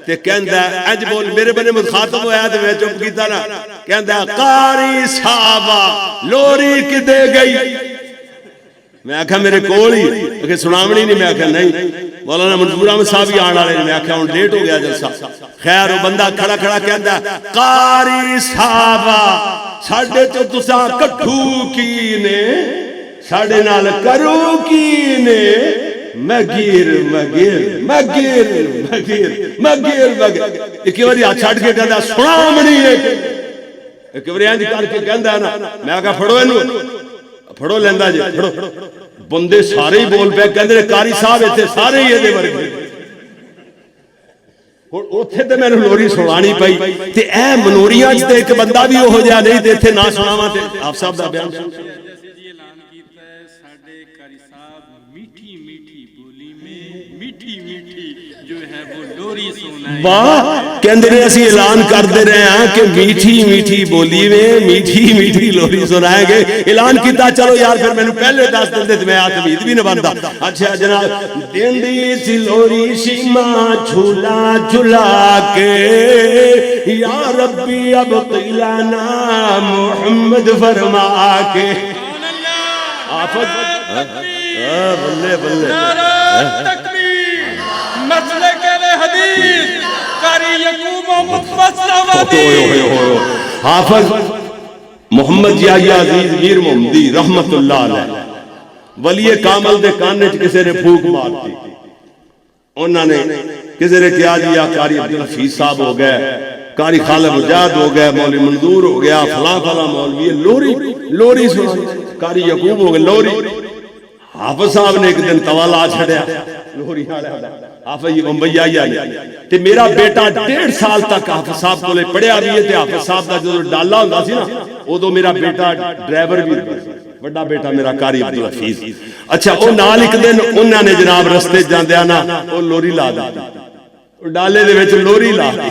تے کہندا اینج بول میرے بنے مخاطب ہویا تے میں چپ کیتا نا کہندا قاری صاحب لوری کدے گئی میں کہا میرے کول ہی کہ سناونی نہیں میں کہا نہیں مولانا منظور احمد صاحب ہی آن والے میں کہا ہن لیٹ ہو گیا جلسہ خیر وہ بندہ کھڑا کھڑا کہندا قاری صاحب ساڈے تو تساں کٹھو کی نے ساڈے نال کرو کی نے مگیر مگیر مگیر مگیر مگیر مگیر ایک باری ہاتھ چھڈ کے کہندا سناونی ہے ایک باری انج کر کے کہندا نا میں کہا پھڑو اینو پھڑو لیندا جی پھڑو بندے سارے ہی بول پے کہندے قاری صاحب ایتھے سارے ہی دے ورگے اوتھے تے میں لوری سنانی پئی تے اے منوریاں وچ تے ایک بندہ بھی ہو جا نہیں تے ایتھے نہ سناواں تے آپ صاحب دا بیان جیسے جی اعلان کیتا ہے ساڈے قاری صاحب میٹھی میٹھی بولی میں میٹھی میٹھی جو ہے وہ لوری سنائے واہ کہندے نے اسی اعلان کردے رہے ہیں کہ میٹھی میٹھی بولی میں میٹھی میٹھی لوری سنائیں گے اعلان کیتا چلو یار پھر میں نے پہلے دس دن تے میں امید بھی نہ بندا اچھا جناب دیندی سی لوری شیما جھولا جھلا کے یا ربی اب قیلانا محمد فرما کے آفت بلے بلے مسلک حدیث قاری یعقوب محمد فصل حافظ محمد یحییٰ عزیز میر محمدی رحمت اللہ علیہ ولی کامل دے کانے چ کسے نے پھوک مار دی انہوں نے کسے نے کیا جی یا قاری عبدالحفیظ صاحب ہو گئے قاری خالد مجاہد ہو گئے مولوی منظور ہو گیا فلاں فلاں مولوی لوری لوری سنا قاری یعقوب ہو گئے لوری حافظ صاحب نے ایک دن توالا چھڑیا لوری حافظ یہ ممبئی آئی تے میرا بیٹا 1.5 سال تک حافظ صاحب کو لے پڑھیا بھی ہے تے حافظ صاحب دا جو ڈالا ہوندا سی نا او تو میرا بیٹا ڈرائیور بھی بڑا بیٹا میرا قاری عبدالحفیظ اچھا او نال ایک دن انہاں نے جناب رستے جاندیاں نا او لوری لا دی ڈالے دے وچ لوری لا دی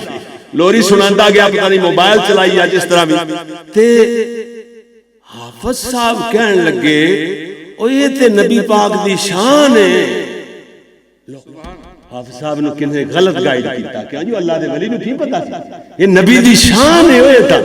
لوری سناندا گیا پتہ نہیں موبائل چلائی جس طرح بھی تے حافظ صاحب کہن لگے او یہ تے نبی پاک دی شان ہے حافظ صاحب نے کنے غلط گائیڈ کیتا کیا جو اللہ دے ولی نو کی پتا سی یہ نبی دی شان ہے ہوئے تھا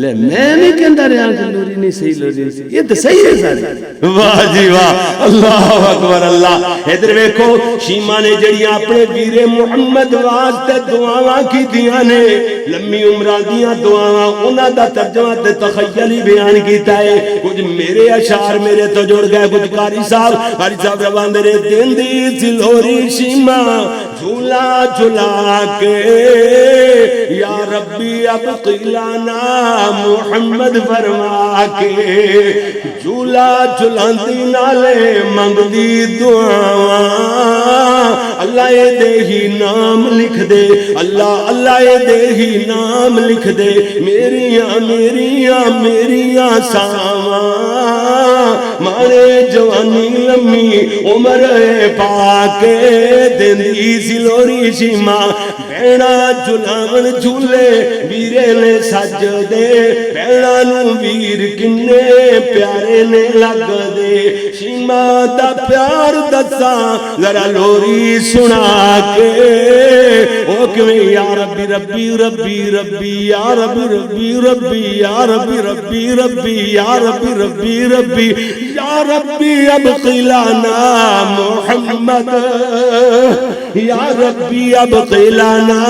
لے میں نہیں کہندا رہا کہ لوری نہیں صحیح لوری یہ تو صحیح ہے ساری واہ جی واہ اللہ اکبر اللہ ادھر دیکھو شیما نے جڑیاں اپنے ویر محمد واسطے دعاواں کیتیاں نے لمبی عمراں دیاں دعاواں انہاں دا ترجمہ تے تخیلی بیان کیتا ہے کچھ میرے اشعار میرے تو جڑ گئے کچھ قاری صاحب رواندے نے دین دی سلوری شیما جھولا جھلا کے یا ربی اب قیلانا محمد فرما کے جھولا جھلاندی نالے منگ دی دعاواں اللہ اے دے ہی نام لکھ دے اللہ اللہ اے دے ہی نام لکھ دے میریاں میریاں میریاں ساواں مانے جوانی لمی عمر پاک دندی سلوری شیما بہنا جھلاون جھولے ویرے نے سج دے بہنا نو ویر کنے پیارے نے لگ دے شیما دا پیار دسا ذرا لوری سنا کے او کیویں یا ربی ربی ربی ربی یا ربی ربی ربی یا ربی ربی ربی یا ربی ربی ربی یا ربی اب قیلانا محمد یا ربی اب قیلانا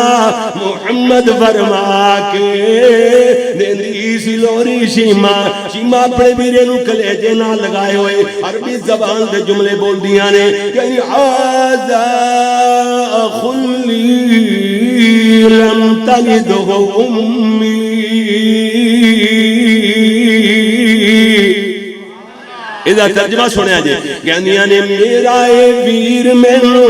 محمد فرما کے دیندی سلوری شیما شیما اپنے بیرے نو کلیجے نہ لگائے ہوئے عربی زبان دے جملے بول دیاں نے کہ آزا خلی لم تلدہ امی ادھا ترجمہ سنیا جے کہندیاں نے میرا اے ویر مینو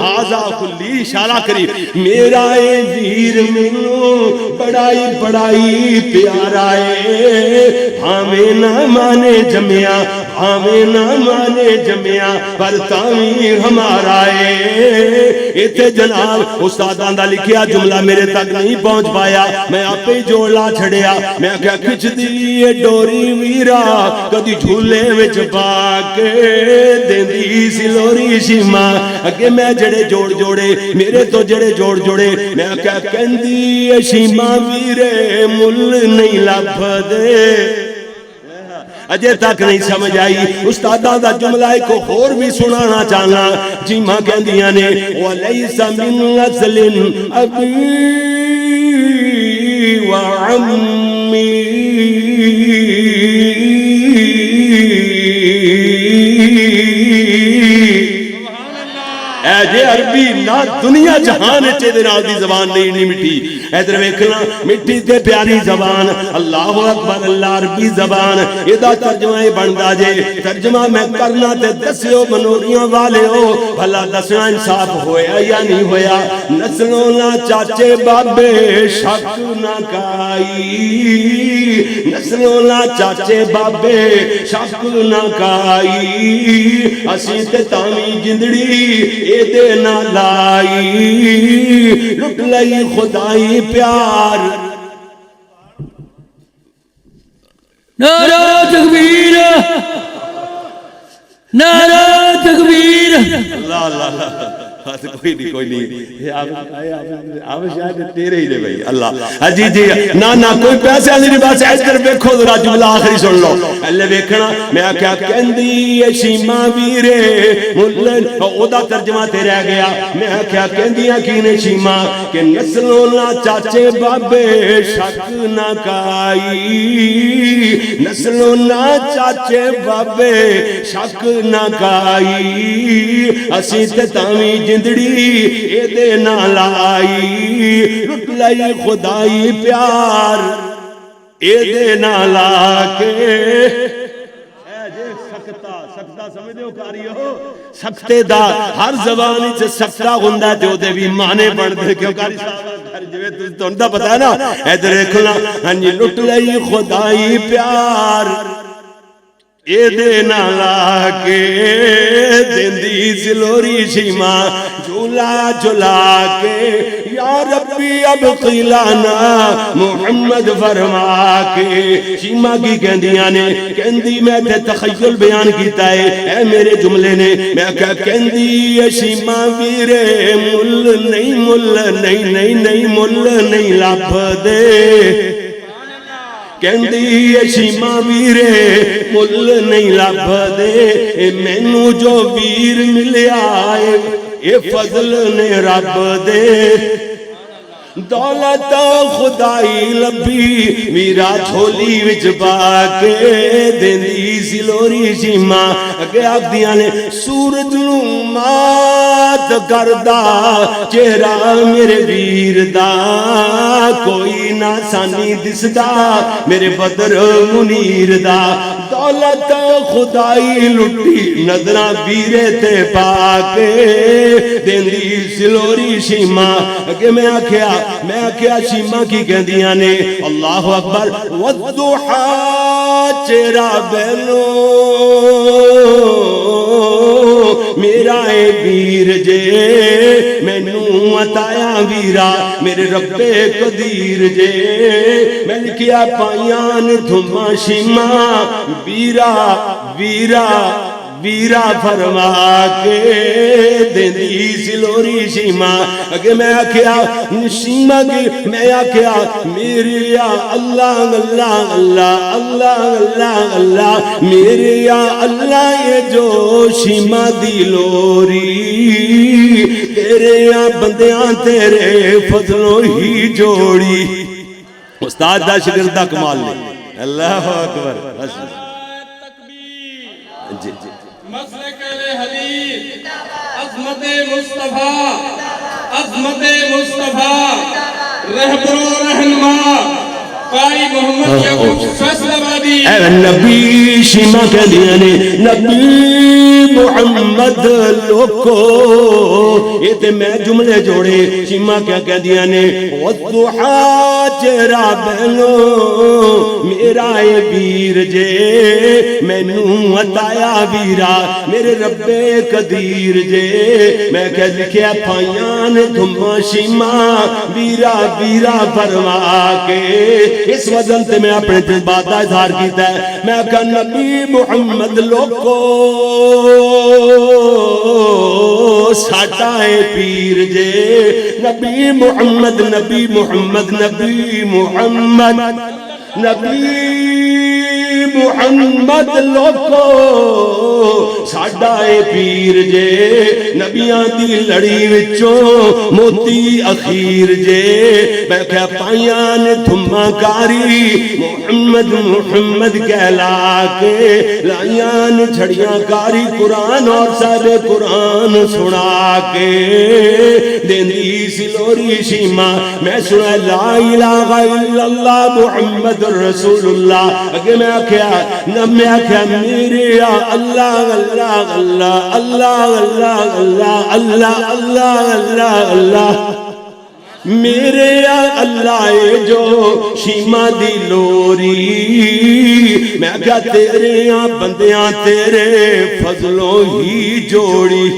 ہازا کلی اشارہ کری میرا اے ویر مینو بڑائی بڑائی پیارا اے بھاویں نہ مانے جمیا بھاویں نہ مانے جمیا پر تعمیر ہمارا اے ایتھے جناب استاداں دا لکھیا جملہ میرے تک نہیں پہنچ پایا میں آپ ہی جوڑا چھڑیا میں کیا کھچ دی یہ ڈوری ویرا کدی جھولے وچ پاک دیندی سلوری شیما اگے میں جڑے جوڑ جوڑے میرے تو جڑے جوڑ جوڑے میں کیا کہندی شیما ویرے مل نہیں لب دے اجے تک نہیں سمجھ آئی استاداں دا جملہ ایک اور بھی سنانا چاہنا جی ماں کہندیاں نے وَلَيْسَ مِنْ نَسْلٍ أَبِي وَعَمِّي اے جے عربی نہ دنیا جہان چے دے نال دی زبان نہیں مٹھی ادھر ویکھنا مٹھی تے پیاری زبان اللہ اکبر اللہ عربی زبان ادا ترجمہ بندا جے ترجمہ میں کرنا تے دسیو منوریاں والے ہو بھلا دسنا انصاف ہویا یا نہیں ہویا نسلوں نہ چاچے بابے شک نہ کائی نسلوں نہ چاچے بابے شک نہ کائی اسی تے تامی جندڑی دے نہ لائی لٹ لئی خدائی پیار نعرہ تکبیر نعرہ تکبیر اللہ اللہ اللہ کوئی نہیں آپ شاید تیرے ہی دے بھئی اللہ جی جی نا کوئی پیسے آنے نہیں بات ایس کر بیکھو ذرا جملہ آخری سن لو اللہ بیکھنا میں کیا کہندی یہ شیما ویرے ملن اودا ترجمہ تے رہ گیا میں کیا کہندی یقین شیما کہ نسلوں نہ چاچے بابے شک نہ کائی نسلوں نہ چاچے بابے شک نہ کائی اسی تے تامی جندڑی اے دے نہ لائی لٹ لئی خدائی پیار اے دے نہ لا کے سکتا سمجھے ہو کاری ہو سکتے دا ہر زبانی سے سکتا گندہ تے ہو دے بھی مانے بڑھ دے کیوں کاری صاحب جو تو اندہ پتا ہے نا ایدھر ایکھنا ہنجی لٹ لئی خدائی پیار اے دے نہ لا کے دیندی سلوری شیما جھولا جھلا کے یا ربی اب قیلانا محمد فرما کے شیما کی کہندیاں نے کہندی میں تے تخیل بیان کیتا ہے اے میرے جملے نے میں کیا کہندی یہ شیما ویرے مل نہیں لب دے کہندی یہ شیما ویرے مل نہیں لب دے مینو جو ویر ملیا اے فضل نے رب دے دولت خدائی لبی میرا جھولی وچ پا کے دیندی سی لوری شیما اگے آکھدیاں نے سورج نو مات کردا چہرہ میرے ویر دا کوئی نہ سانی دسدا میرے بدر منیر دا دولت خدائی لٹی نظراں ویرے تے پا کے دیندی سی لوری شیما اگے میں آکھیا شیما کی کہندیاں نے اللہ اکبر والضحا چہرہ بینو میرا اے ویر جے مینوں عطایا ویرا میرے رب قدیر جے میں لکھیا پائیاں نے دھما شیما ویرا ویرا ویرا فرما کے دیندی سی لوری شیما اگے میں آکھیا شیما کی میں آکھیا میرے یا اللہ اللہ اللہ اللہ اللہ اللہ میرے یا اللہ یہ جو شیما دی لوری تیرے یا بندیاں تیرے فضلوں ہی جوڑی استاد دا شگردہ کمال لے اللہ اکبر جی جی مسلک اہل حدیث عظمت مصطفیٰ عظمت مصطفیٰ رہبر و رہنما قاری محمد یعقوب فیصل آبادی اے نبی شیما کہہ دیا نے نبی محمد لوکو یہ تے میں جملے جوڑے شیما کیا کہہ دیا نے والضحا چہرہ بینو میرا اے ویر جے مینوں عطایا ویرا میرے رب قدیر جے میں کہہ لکھیا پھائیاں نے دھما شیما ویرا ویرا فرما کے اس وزن تے میں اپنے جذبات کا اظہار کیتا ہے میں کہا نبی محمد لوکو ساڈا اے پیر جے نبی محمد نبی محمد نبی محمد نبی محمد لوکو ساڈا اے پیر جے نبیاں دی لڑی وچوں موتی اخیر جے میں کہا پائیاں نے دھما کاری محمد محمد کہلا کے لائیاں نے جھڑیاں کاری قرآن اور صاحب قرآن سنا کے دیندی سی لوری شیما میں سنا لا الہ الا اللہ محمد رسول اللہ اگے میں آکھیا نہ میں آکھیا میرے یا اللہ اللہ اللہ اللہ اللہ اللہ اللہ اللہ اللہ اللہ میرے یا اللہ جو شیما دی لوری میں کہا تیرے یا بندیاں تیرے فضلوں ہی جوڑی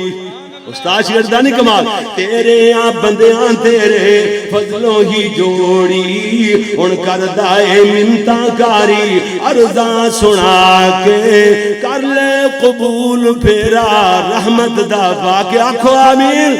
استاد شگردانی کمال تیرے یا بندیاں تیرے فضلوں ہی جوڑی ان کردائے منتاں کاری عرضاں سنا کے کر لے قبول پھیرا رحمت دا باقی آنکھو آمین